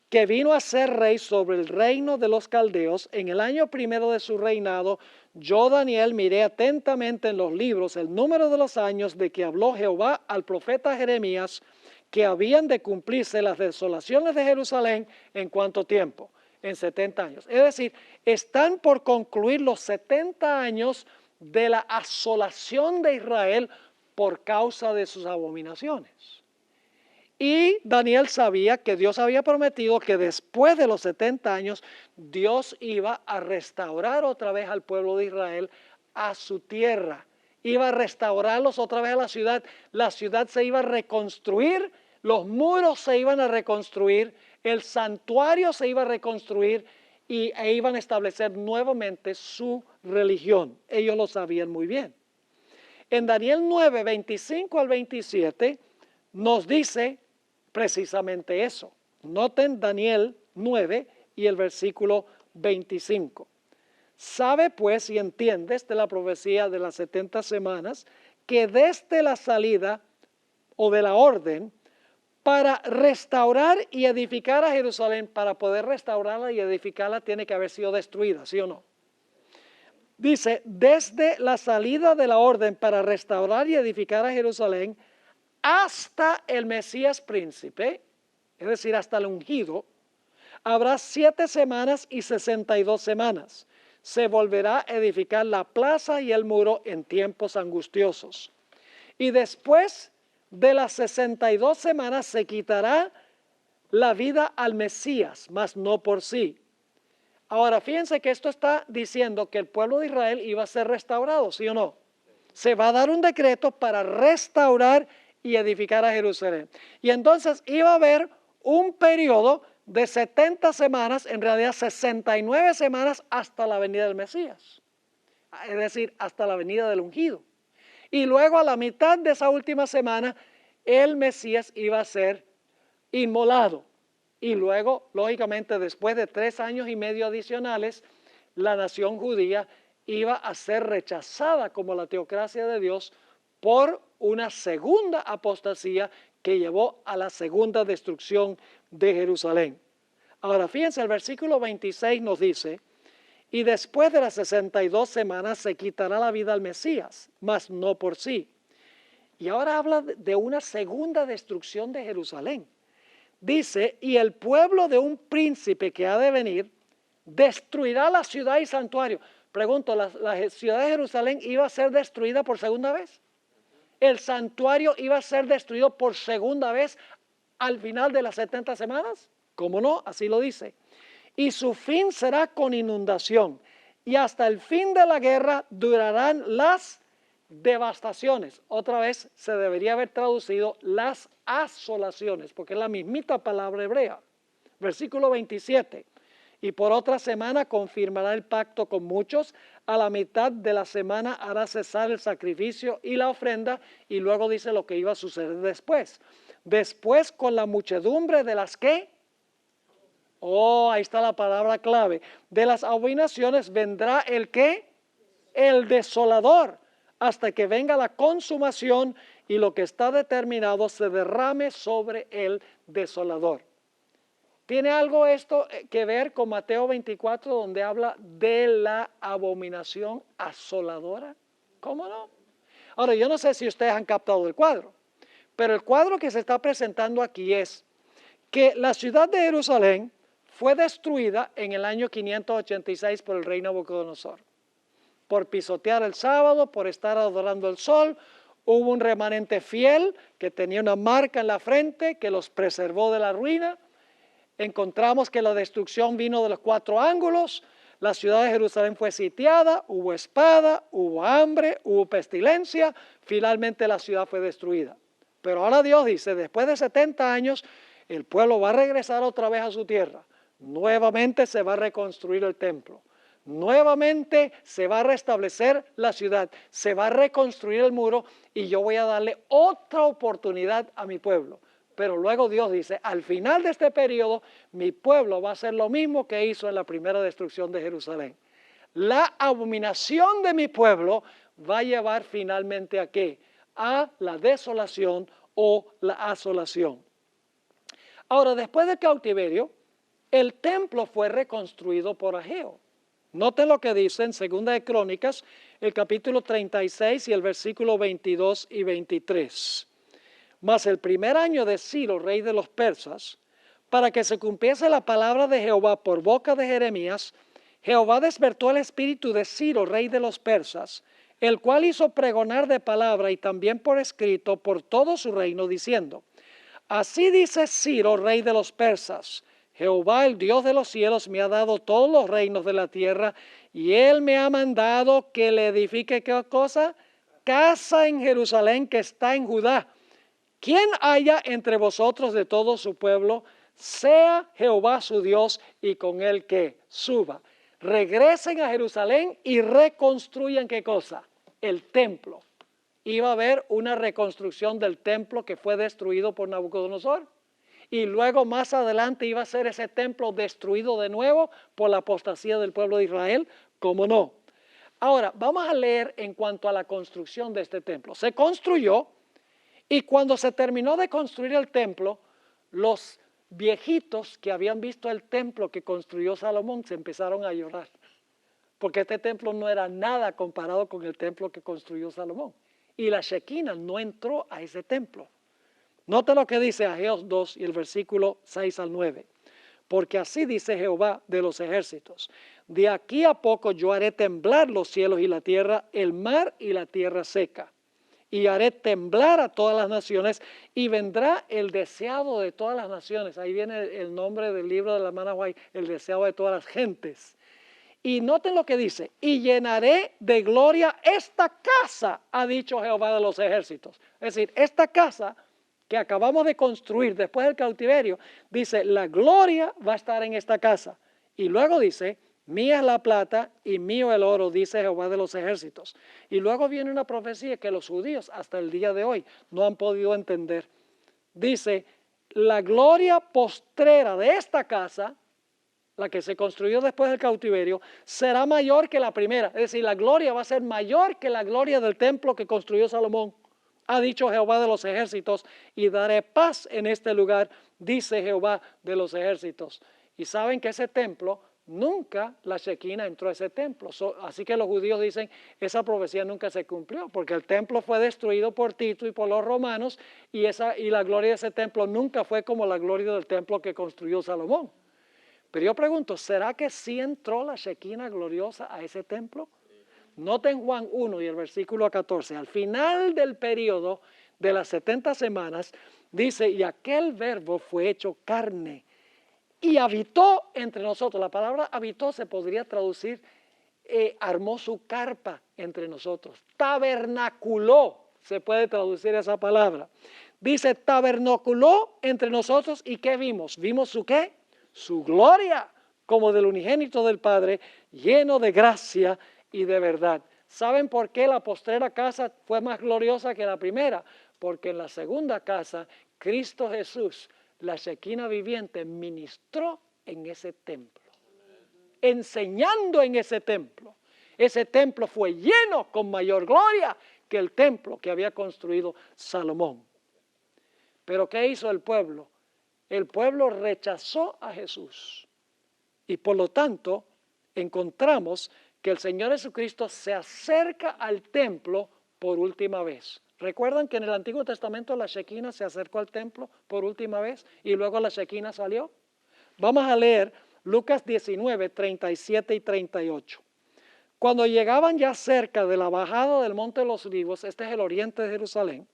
que vino a ser rey sobre el reino de los caldeos, en el año primero de su reinado, yo, Daniel, miré atentamente en los libros el número de los años de que habló Jehová al profeta Jeremías, que habían de cumplirse las desolaciones de Jerusalén en cuánto tiempo, en 70 años. Es decir, están por concluir los 70 años de la asolación de Israel por causa de sus abominaciones. Y Daniel sabía que Dios había prometido que después de los 70 años, Dios iba a restaurar otra vez al pueblo de Israel a su tierra. Iba a restaurarlos otra vez a la ciudad se iba a reconstruir, los muros se iban a reconstruir, el santuario se iba a reconstruir e iban a establecer nuevamente su religión. Ellos lo sabían muy bien. En Daniel 9, 25 al 27 nos dice precisamente eso. Noten Daniel 9 y el versículo 25. Sabe pues y entiendes de la profecía de las 70 semanas que desde la salida o de la orden para restaurar y edificar a Jerusalén, para poder restaurarla y edificarla tiene que haber sido destruida, ¿sí o no? Dice, desde la salida de la orden para restaurar y edificar a Jerusalén hasta el Mesías príncipe, es decir, hasta el ungido, habrá 7 semanas y 62 semanas. Se volverá a edificar la plaza y el muro en tiempos angustiosos. Y después de las 62 semanas se quitará la vida al Mesías, mas no por sí. Ahora, fíjense que esto está diciendo que el pueblo de Israel iba a ser restaurado, ¿sí o no? Se va a dar un decreto para restaurar y edificar a Jerusalén. Y entonces iba a haber un periodo de 70 semanas, en realidad 69 semanas hasta la venida del Mesías. Es decir, hasta la venida del ungido. Y luego a la mitad de esa última semana, el Mesías iba a ser inmolado. Y luego, lógicamente, después de 3 años y medio adicionales, la nación judía iba a ser rechazada como la teocracia de Dios por una segunda apostasía que llevó a la segunda destrucción de Jerusalén. Ahora, fíjense, el versículo 26 nos dice, y después de las 62 semanas se quitará la vida al Mesías, mas no por sí. Y ahora habla de una segunda destrucción de Jerusalén. Dice, y el pueblo de un príncipe que ha de venir destruirá la ciudad y santuario. Pregunto, ¿la ciudad de Jerusalén iba a ser destruida por segunda vez? ¿El santuario iba a ser destruido por segunda vez al final de las 70 semanas? ¿Cómo no? Así lo dice. Y su fin será con inundación. Y hasta el fin de la guerra durarán las devastaciones. Otra vez se debería haber traducido las asolaciones, porque es la mismita palabra hebrea. Versículo 27. Y por otra semana confirmará el pacto con muchos. A la mitad de la semana hará cesar el sacrificio y la ofrenda. Y luego dice lo que iba a suceder después. Después con la muchedumbre de las que... Oh, ahí está la palabra clave. De las abominaciones vendrá el ¿qué? El desolador, hasta que venga la consumación y lo que está determinado se derrame sobre el desolador. ¿Tiene algo esto que ver con Mateo 24, donde habla de la abominación asoladora? ¿Cómo no? Ahora, yo no sé si ustedes han captado el cuadro, pero el cuadro que se está presentando aquí es que la ciudad de Jerusalén fue destruida en el año 586 por el rey Nabucodonosor. Por pisotear el sábado, por estar adorando el sol, hubo un remanente fiel que tenía una marca en la frente que los preservó de la ruina. Encontramos que la destrucción vino de los 4 ángulos, la ciudad de Jerusalén fue sitiada, hubo espada, hubo hambre, hubo pestilencia, finalmente la ciudad fue destruida. Pero ahora Dios dice, después de 70 años, el pueblo va a regresar otra vez a su tierra. Nuevamente se va a reconstruir el templo. Nuevamente se va a restablecer la ciudad, se va a reconstruir el muro y yo voy a darle otra oportunidad a mi pueblo. Pero luego Dios dice, al final de este periodo, mi pueblo va a hacer lo mismo que hizo en la primera destrucción de Jerusalén. La abominación de mi pueblo va a llevar finalmente ¿a qué? A la desolación o la asolación. Ahora, después del cautiverio, El templo fue reconstruido por Ageo. Noten lo que dice en 2 de Crónicas, el capítulo 36 y el versículo 22 y 23. Mas el primer año de Ciro, rey de los persas, para que se cumpliese la palabra de Jehová por boca de Jeremías, Jehová despertó el espíritu de Ciro, rey de los persas, el cual hizo pregonar de palabra y también por escrito por todo su reino, diciendo: así dice Ciro, rey de los persas: Jehová, el Dios de los cielos, me ha dado todos los reinos de la tierra, y él me ha mandado que le edifique, ¿qué cosa? Casa en Jerusalén, que está en Judá. Quien haya entre vosotros de todo su pueblo, sea Jehová su Dios, y con él que suba. Regresen a Jerusalén y reconstruyan, ¿qué cosa? El templo. Iba a haber una reconstrucción del templo que fue destruido por Nabucodonosor. Y luego más adelante iba a ser ese templo destruido de nuevo por la apostasía del pueblo de Israel. ¿Cómo no? Ahora, vamos a leer en cuanto a la construcción de este templo. Se construyó, y cuando se terminó de construir el templo, los viejitos que habían visto el templo que construyó Salomón se empezaron a llorar. Porque este templo no era nada comparado con el templo que construyó Salomón. Y la Shekinah no entró a ese templo. Note lo que dice Ageo 2 y el versículo 6 al 9. Porque así dice Jehová de los ejércitos: de aquí a poco yo haré temblar los cielos y la tierra, el mar y la tierra seca. Y haré temblar a todas las naciones, y vendrá el deseado de todas las naciones. Ahí viene el nombre del libro de la hermana White, el deseado de todas las gentes. Y noten lo que dice: y llenaré de gloria esta casa, ha dicho Jehová de los ejércitos. Es decir, esta casa que acabamos de construir después del cautiverio, dice, la gloria va a estar en esta casa. Y luego dice, mía es la plata y mío el oro, dice Jehová de los ejércitos. Y luego viene una profecía que los judíos hasta el día de hoy no han podido entender. Dice, la gloria postrera de esta casa, la que se construyó después del cautiverio, será mayor que la primera. Es decir, la gloria va a ser mayor que la gloria del templo que construyó Salomón. Ha dicho Jehová de los ejércitos, y daré paz en este lugar, dice Jehová de los ejércitos. Y saben que ese templo, nunca la Shekinah entró a ese templo. Así que los judíos dicen, esa profecía nunca se cumplió, porque el templo fue destruido por Tito y por los romanos, y la gloria de ese templo nunca fue como la gloria del templo que construyó Salomón. Pero yo pregunto, ¿será que sí entró la Shekinah gloriosa a ese templo? Noten Juan 1 y el versículo 14. Al final del periodo de las 70 semanas, dice, y aquel verbo fue hecho carne y habitó entre nosotros. La palabra habitó se podría traducir, armó su carpa entre nosotros. Tabernaculó, se puede traducir esa palabra. Dice, tabernaculó entre nosotros, ¿y qué vimos? ¿Vimos su qué? Su gloria, como del unigénito del Padre, lleno de gracia y de verdad. ¿Saben por qué la postrera casa fue más gloriosa que la primera? Porque en la segunda casa, Cristo Jesús, la Shekinah viviente, ministró en ese templo, enseñando en ese templo. Ese templo fue lleno con mayor gloria que el templo que había construido Salomón. Pero ¿qué hizo el pueblo? El pueblo rechazó a Jesús. Y por lo tanto, encontramos que el Señor Jesucristo se acerca al templo por última vez. ¿Recuerdan que en el Antiguo Testamento la Shekinah se acercó al templo por última vez y luego la Shekinah salió? Vamos a leer Lucas 19, 37 y 38. Cuando llegaban ya cerca de la bajada del Monte de los Olivos, este es el oriente de Jerusalén,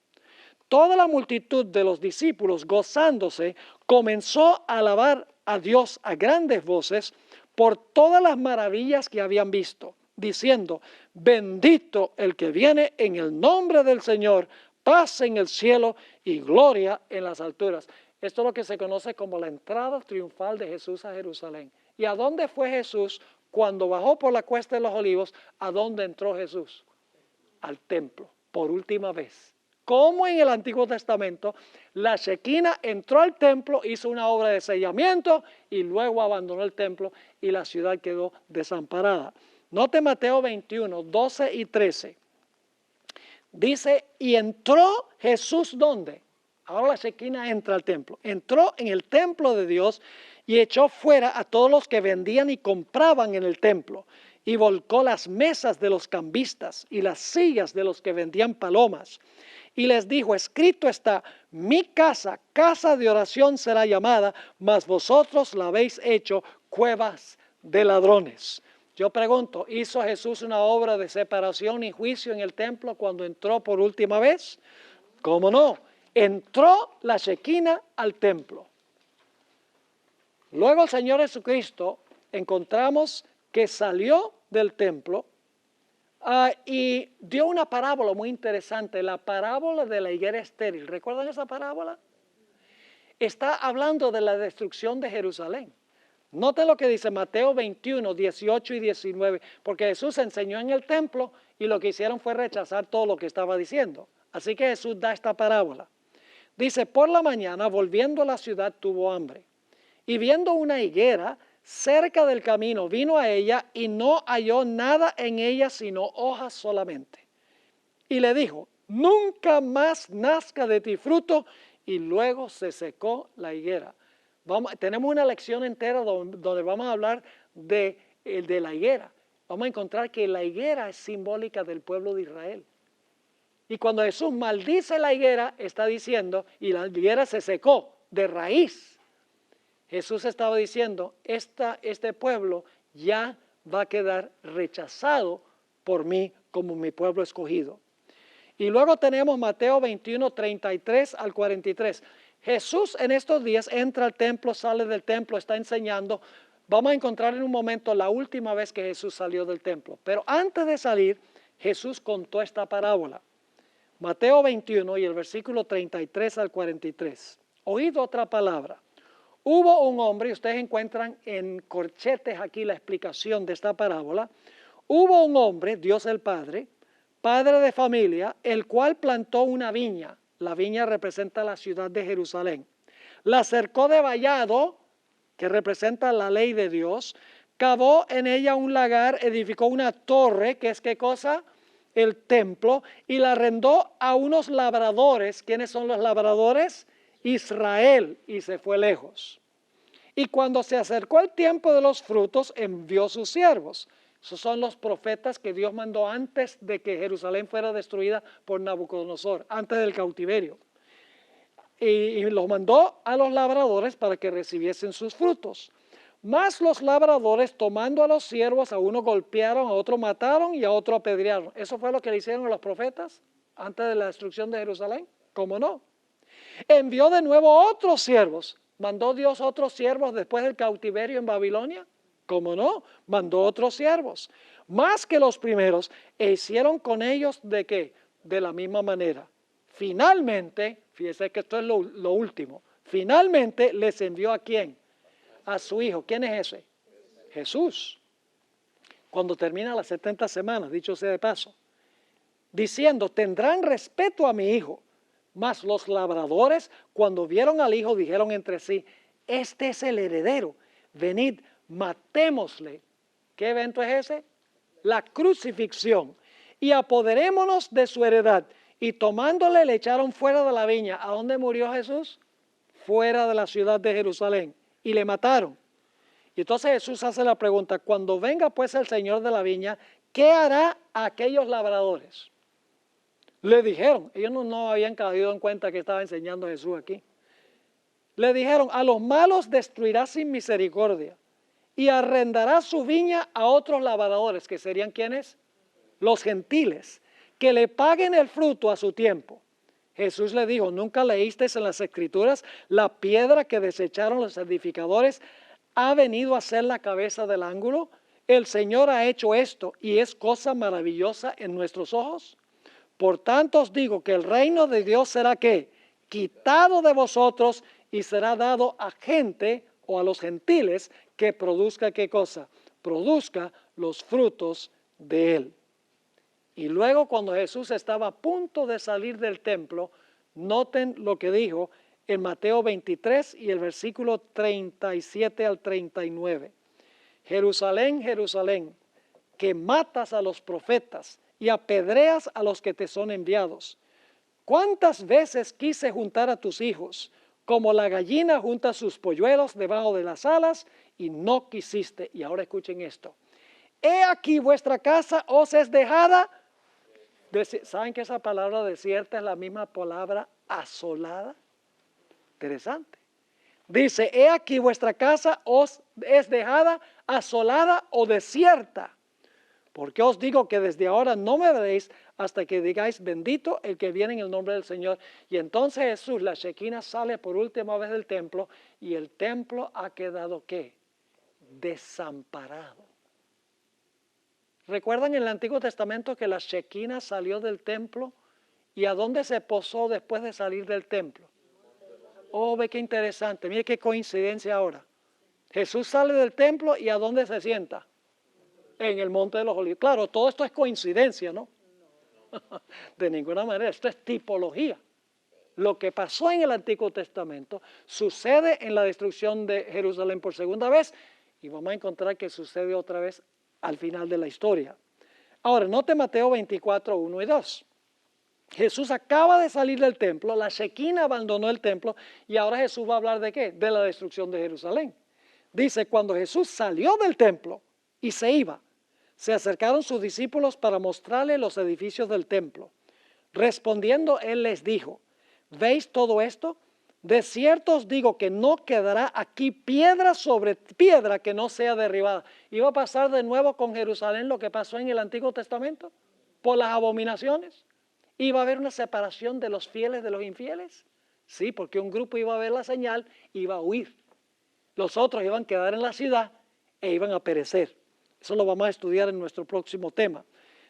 toda la multitud de los discípulos, gozándose, comenzó a alabar a Dios a grandes voces por todas las maravillas que habían visto, diciendo, bendito el que viene en el nombre del Señor, paz en el cielo y gloria en las alturas. Esto es lo que se conoce como la entrada triunfal de Jesús a Jerusalén. ¿Y a dónde fue Jesús cuando bajó por la cuesta de los Olivos? ¿A dónde entró Jesús? Al templo, por última vez. Como en el Antiguo Testamento, la Shekinah entró al templo, hizo una obra de sellamiento y luego abandonó el templo y la ciudad quedó desamparada. Note Mateo 21, 12 y 13. Dice, y entró Jesús, ¿dónde? Ahora la Shekinah entra al templo. Entró en el templo de Dios y echó fuera a todos los que vendían y compraban en el templo, y volcó las mesas de los cambistas y las sillas de los que vendían palomas. Y les dijo, escrito está, mi casa, casa de oración será llamada, mas vosotros la habéis hecho cuevas de ladrones. Yo pregunto, ¿hizo Jesús una obra de separación y juicio en el templo cuando entró por última vez? ¿Cómo no? Entró la Shekinah al templo. Luego el Señor Jesucristo encontramos que salió del templo y dio una parábola muy interesante, la parábola de la higuera estéril. ¿Recuerdan esa parábola? Está hablando de la destrucción de Jerusalén. Noten lo que dice Mateo 21, 18 y 19, porque Jesús enseñó en el templo y lo que hicieron fue rechazar todo lo que estaba diciendo. Así que Jesús da esta parábola. Dice, por la mañana, volviendo a la ciudad, tuvo hambre. Y viendo una higuera cerca del camino, vino a ella y no halló nada en ella sino hojas solamente. Y le dijo, nunca más nazca de ti fruto, y luego se secó la higuera. Tenemos una lección entera donde vamos a hablar de la higuera. Vamos a encontrar que la higuera es simbólica del pueblo de Israel. Y cuando Jesús maldice la higuera, está diciendo, y la higuera se secó de raíz. Jesús estaba diciendo, este pueblo ya va a quedar rechazado por mí como mi pueblo escogido. Y luego tenemos Mateo 21, 33 al 43. Jesús en estos días entra al templo, sale del templo, está enseñando. Vamos a encontrar en un momento la última vez que Jesús salió del templo. Pero antes de salir, Jesús contó esta parábola. Mateo 21 y el versículo 33 al 43. Oíd otra palabra. Hubo un hombre, y ustedes encuentran en corchetes aquí la explicación de esta parábola. Hubo un hombre, Dios el Padre, padre de familia, el cual plantó una viña. La viña representa la ciudad de Jerusalén. La cercó de vallado, que representa la ley de Dios. Cavó en ella un lagar, edificó una torre, que es ¿qué cosa? El templo, y la arrendó a unos labradores. ¿Quiénes son los labradores? Israel, y se fue lejos. Y cuando se acercó el tiempo de los frutos, envió sus siervos. Esos son los profetas que Dios mandó antes de que Jerusalén fuera destruida por Nabucodonosor, antes del cautiverio. Y los mandó a los labradores para que recibiesen sus frutos. Mas los labradores, tomando a los siervos, a uno golpearon, a otro mataron y a otro apedrearon. ¿Eso fue lo que le hicieron a los profetas antes de la destrucción de Jerusalén? ¿Cómo no? Envió de nuevo otros siervos. ¿Mandó Dios otros siervos después del cautiverio en Babilonia? ¿Cómo no? Mandó otros siervos. Más que los primeros, e hicieron con ellos ¿de qué? De la misma manera. Finalmente, fíjese que esto es lo último, finalmente les envió ¿a quién? A su hijo. ¿Quién es ese? Jesús. Cuando termina las 70 semanas, dicho sea de paso, diciendo, tendrán respeto a mi hijo. Mas los labradores, cuando vieron al hijo, dijeron entre sí, este es el heredero, venid, matémosle. ¿Qué evento es ese? La crucifixión. Y apoderémonos de su heredad. Y tomándole le echaron fuera de la viña. ¿A dónde murió Jesús? Fuera de la ciudad de Jerusalén. Y le mataron. Y entonces Jesús hace la pregunta, cuando venga pues el Señor de la viña, ¿qué hará a aquellos labradores? Le dijeron, ellos no habían caído en cuenta que estaba enseñando Jesús aquí. Le dijeron, a los malos destruirá sin misericordia y arrendará su viña a otros labradores, que serían ¿quiénes? Los gentiles, que le paguen el fruto a su tiempo. Jesús le dijo, ¿nunca leísteis en las Escrituras la piedra que desecharon los edificadores ha venido a ser la cabeza del ángulo? El Señor ha hecho esto y es cosa maravillosa en nuestros ojos. Por tanto os digo que el reino de Dios será ¿qué? Quitado de vosotros y será dado a gente o a los gentiles que produzca ¿qué cosa? Produzca los frutos de él. Y luego cuando Jesús estaba a punto de salir del templo, noten lo que dijo en Mateo 23 y el versículo 37 al 39. Jerusalén, Jerusalén, que matas a los profetas y apedreas a los que te son enviados. ¿Cuántas veces quise juntar a tus hijos como la gallina junta sus polluelos debajo de las alas, y no quisiste. Y ahora escuchen esto. He aquí vuestra casa os es dejada. ¿Saben que esa palabra desierta es la misma palabra asolada? Interesante. Dice, he aquí vuestra casa os es dejada asolada o desierta. Porque os digo que desde ahora no me veréis hasta que digáis, bendito el que viene en el nombre del Señor. Y entonces Jesús, la Shekinah, sale por última vez del templo, y el templo ha quedado, ¿qué? Desamparado. ¿Recuerdan en el Antiguo Testamento que la Shekinah salió del templo? ¿Y a dónde se posó después de salir del templo? Oh, ve qué interesante, mire qué coincidencia ahora. Jesús sale del templo, ¿y a dónde se sienta? En el Monte de los Olivos. Claro, todo esto es coincidencia, ¿no? De ninguna manera, esto es tipología. Lo que pasó en el Antiguo Testamento sucede en la destrucción de Jerusalén por segunda vez, y vamos a encontrar que sucede otra vez al final de la historia. Ahora, note Mateo 24, 1 y 2. Jesús acaba de salir del templo, la Shekinah abandonó el templo, y ahora Jesús va a hablar ¿de qué? De la destrucción de Jerusalén. Dice, cuando Jesús salió del templo y se iba, se acercaron sus discípulos para mostrarle los edificios del templo. Respondiendo, él les dijo, ¿veis todo esto? De cierto os digo que no quedará aquí piedra sobre piedra que no sea derribada. ¿Iba a pasar de nuevo con Jerusalén lo que pasó en el Antiguo Testamento? Por las abominaciones. ¿Iba a haber una separación de los fieles de los infieles? Sí, porque un grupo iba a ver la señal, iba a huir. Los otros iban a quedar en la ciudad e iban a perecer. Eso lo vamos a estudiar en nuestro próximo tema.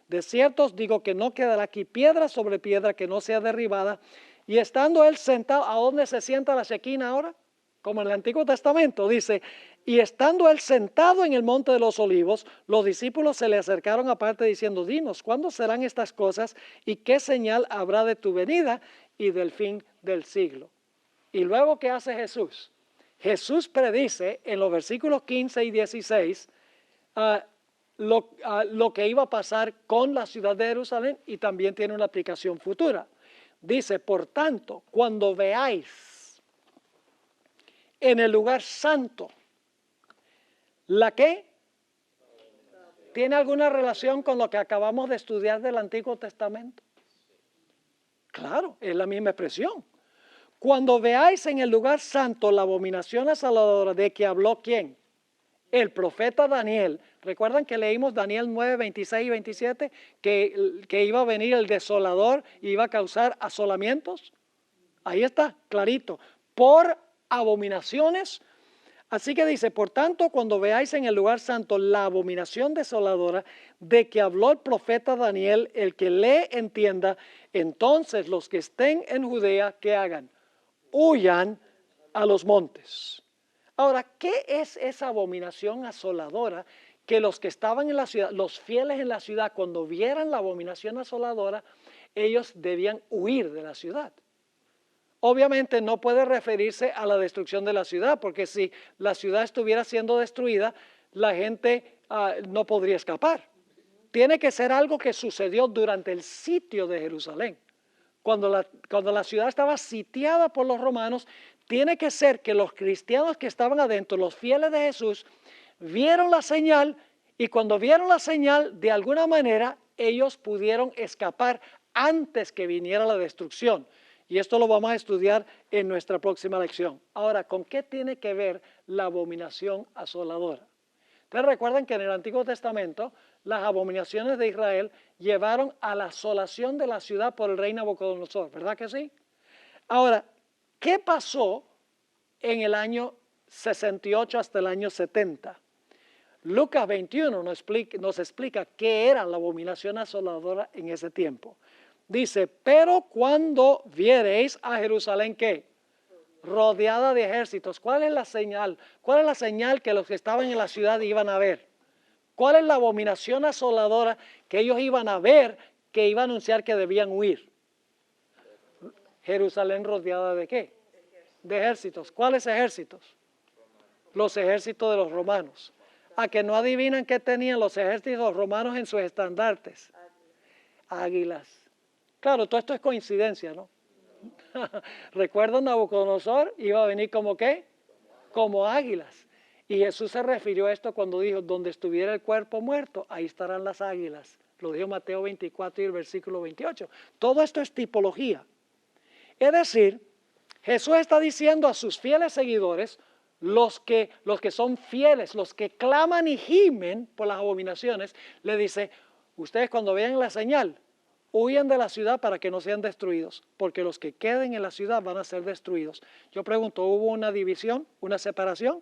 De cierto os digo que no quedará aquí piedra sobre piedra que no sea derribada. Y estando él sentado, ¿a dónde se sienta la Shekinah ahora? Como en el Antiguo Testamento, dice, y estando él sentado en el Monte de los Olivos, los discípulos se le acercaron aparte diciendo, dinos, ¿cuándo serán estas cosas y qué señal habrá de tu venida y del fin del siglo? Y luego, ¿qué hace Jesús? Jesús predice en los versículos 15 y 16 lo que iba a pasar con la ciudad de Jerusalén, y también tiene una aplicación futura. Dice, por tanto, cuando veáis en el lugar santo, ¿la qué? ¿Tiene alguna relación con lo que acabamos de estudiar del Antiguo Testamento? Claro, es la misma expresión. Cuando veáis en el lugar santo la abominación asoladora de que habló ¿quién? El profeta Daniel. ¿Recuerdan que leímos Daniel 9, 26 y 27? Que iba a venir el desolador y iba a causar asolamientos. Ahí está, clarito. Por abominaciones. Así que dice, por tanto, cuando veáis en el lugar santo la abominación desoladora de que habló el profeta Daniel, el que lee entienda, entonces los que estén en Judea, ¿qué hagan? Huyan a los montes. Ahora, ¿qué es esa abominación asoladora que los que estaban en la ciudad, los fieles en la ciudad, cuando vieran la abominación asoladora, ellos debían huir de la ciudad? Obviamente no puede referirse a la destrucción de la ciudad, porque si la ciudad estuviera siendo destruida, la gente no podría escapar. Tiene que ser algo que sucedió durante el sitio de Jerusalén. Cuando la ciudad estaba sitiada por los romanos, tiene que ser que los cristianos que estaban adentro, los fieles de Jesús, vieron la señal, y cuando vieron la señal, de alguna manera, ellos pudieron escapar antes que viniera la destrucción. Y esto lo vamos a estudiar en nuestra próxima lección. Ahora, ¿con qué tiene que ver la abominación asoladora? Ustedes recuerdan que en el Antiguo Testamento las abominaciones de Israel llevaron a la asolación de la ciudad por el rey Nabucodonosor, ¿verdad que sí? Ahora, ¿qué pasó en el año 68 hasta el año 70? Lucas 21 nos explica qué era la abominación asoladora en ese tiempo. Dice, pero cuando viereis a Jerusalén, ¿qué? Rodeada de ejércitos. ¿Cuál es la señal? ¿Cuál es la señal que los que estaban en la ciudad iban a ver? ¿Cuál es la abominación asoladora que ellos iban a ver, que iba a anunciar que debían huir? Jerusalén rodeada ¿de qué? De ejércitos. ¿Cuáles ejércitos? Los ejércitos de los romanos. ¿A que no adivinan qué tenían los ejércitos romanos en sus estandartes? Águilas. Claro, todo esto es coincidencia, ¿no? ¿Recuerdan Nabucodonosor? Iba a venir como ¿qué? Como águilas. Y Jesús se refirió a esto cuando dijo, donde estuviera el cuerpo muerto, ahí estarán las águilas. Lo dijo Mateo 24 y el versículo 28. Todo esto es tipología. Es decir, Jesús está diciendo a sus fieles seguidores, los que son fieles, los que claman y gimen por las abominaciones, le dice, ustedes cuando vean la señal, huyan de la ciudad para que no sean destruidos, porque los que queden en la ciudad van a ser destruidos. Yo pregunto, ¿hubo una división, una separación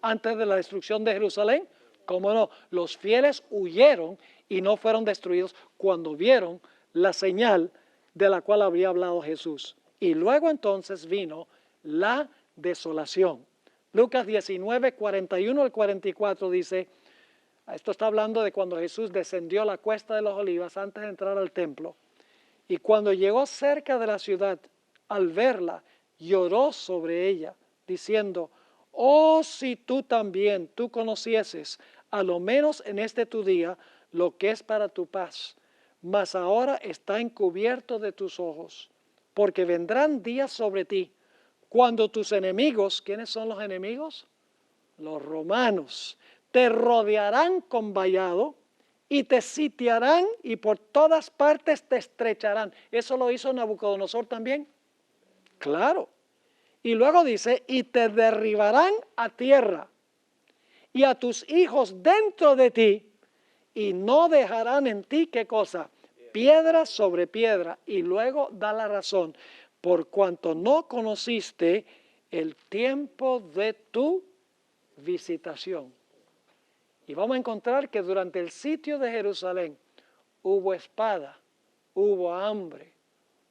antes de la destrucción de Jerusalén? ¿Cómo no? Los fieles huyeron y no fueron destruidos cuando vieron la señal de la cual había hablado Jesús. Y luego entonces vino la desolación. Lucas 19, 41 al 44 dice, esto está hablando de cuando Jesús descendió la cuesta de los Olivas antes de entrar al templo. Y cuando llegó cerca de la ciudad, al verla, lloró sobre ella, diciendo, oh, si tú también, tú conocieses, a lo menos en este tu día, lo que es para tu paz, mas ahora está encubierto de tus ojos, porque vendrán días sobre ti, cuando tus enemigos, ¿quiénes son los enemigos? Los romanos, te rodearán con vallado y te sitiarán y por todas partes te estrecharán. ¿Eso lo hizo Nabucodonosor también? Claro. Y luego dice, y te derribarán a tierra y a tus hijos dentro de ti y no dejarán en ti, ¿qué cosa? Piedra sobre piedra. Y luego da la razón, por cuanto no conociste el tiempo de tu visitación. Y vamos a encontrar que durante el sitio de Jerusalén hubo espada, hubo hambre,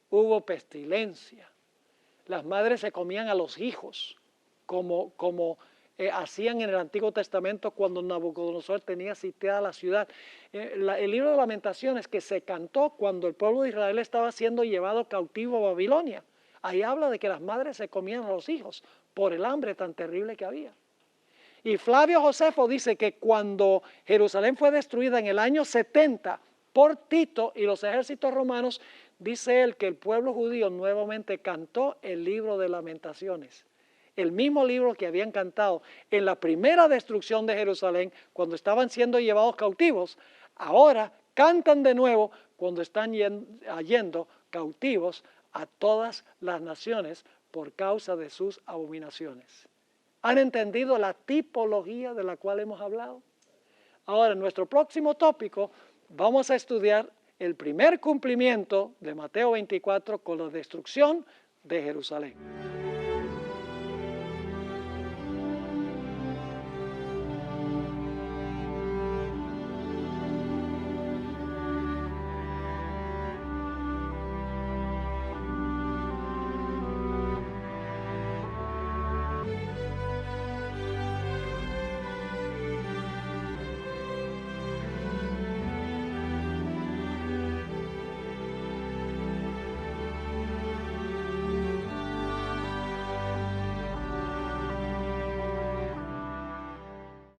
hubo pestilencia. Las madres se comían a los hijos, como hacían en el Antiguo Testamento cuando Nabucodonosor tenía sitiada la ciudad. El libro de Lamentaciones que se cantó cuando el pueblo de Israel estaba siendo llevado cautivo a Babilonia. Ahí habla de que las madres se comían a los hijos por el hambre tan terrible que había. Y Flavio Josefo dice que cuando Jerusalén fue destruida en el año 70 por Tito y los ejércitos romanos, dice él que el pueblo judío nuevamente cantó el libro de Lamentaciones. El mismo libro que habían cantado en la primera destrucción de Jerusalén, cuando estaban siendo llevados cautivos, ahora cantan de nuevo cuando están yendo cautivos a todas las naciones por causa de sus abominaciones. ¿Han entendido la tipología de la cual hemos hablado? Ahora, en nuestro próximo tópico vamos a estudiar el primer cumplimiento de Mateo 24 con la destrucción de Jerusalén.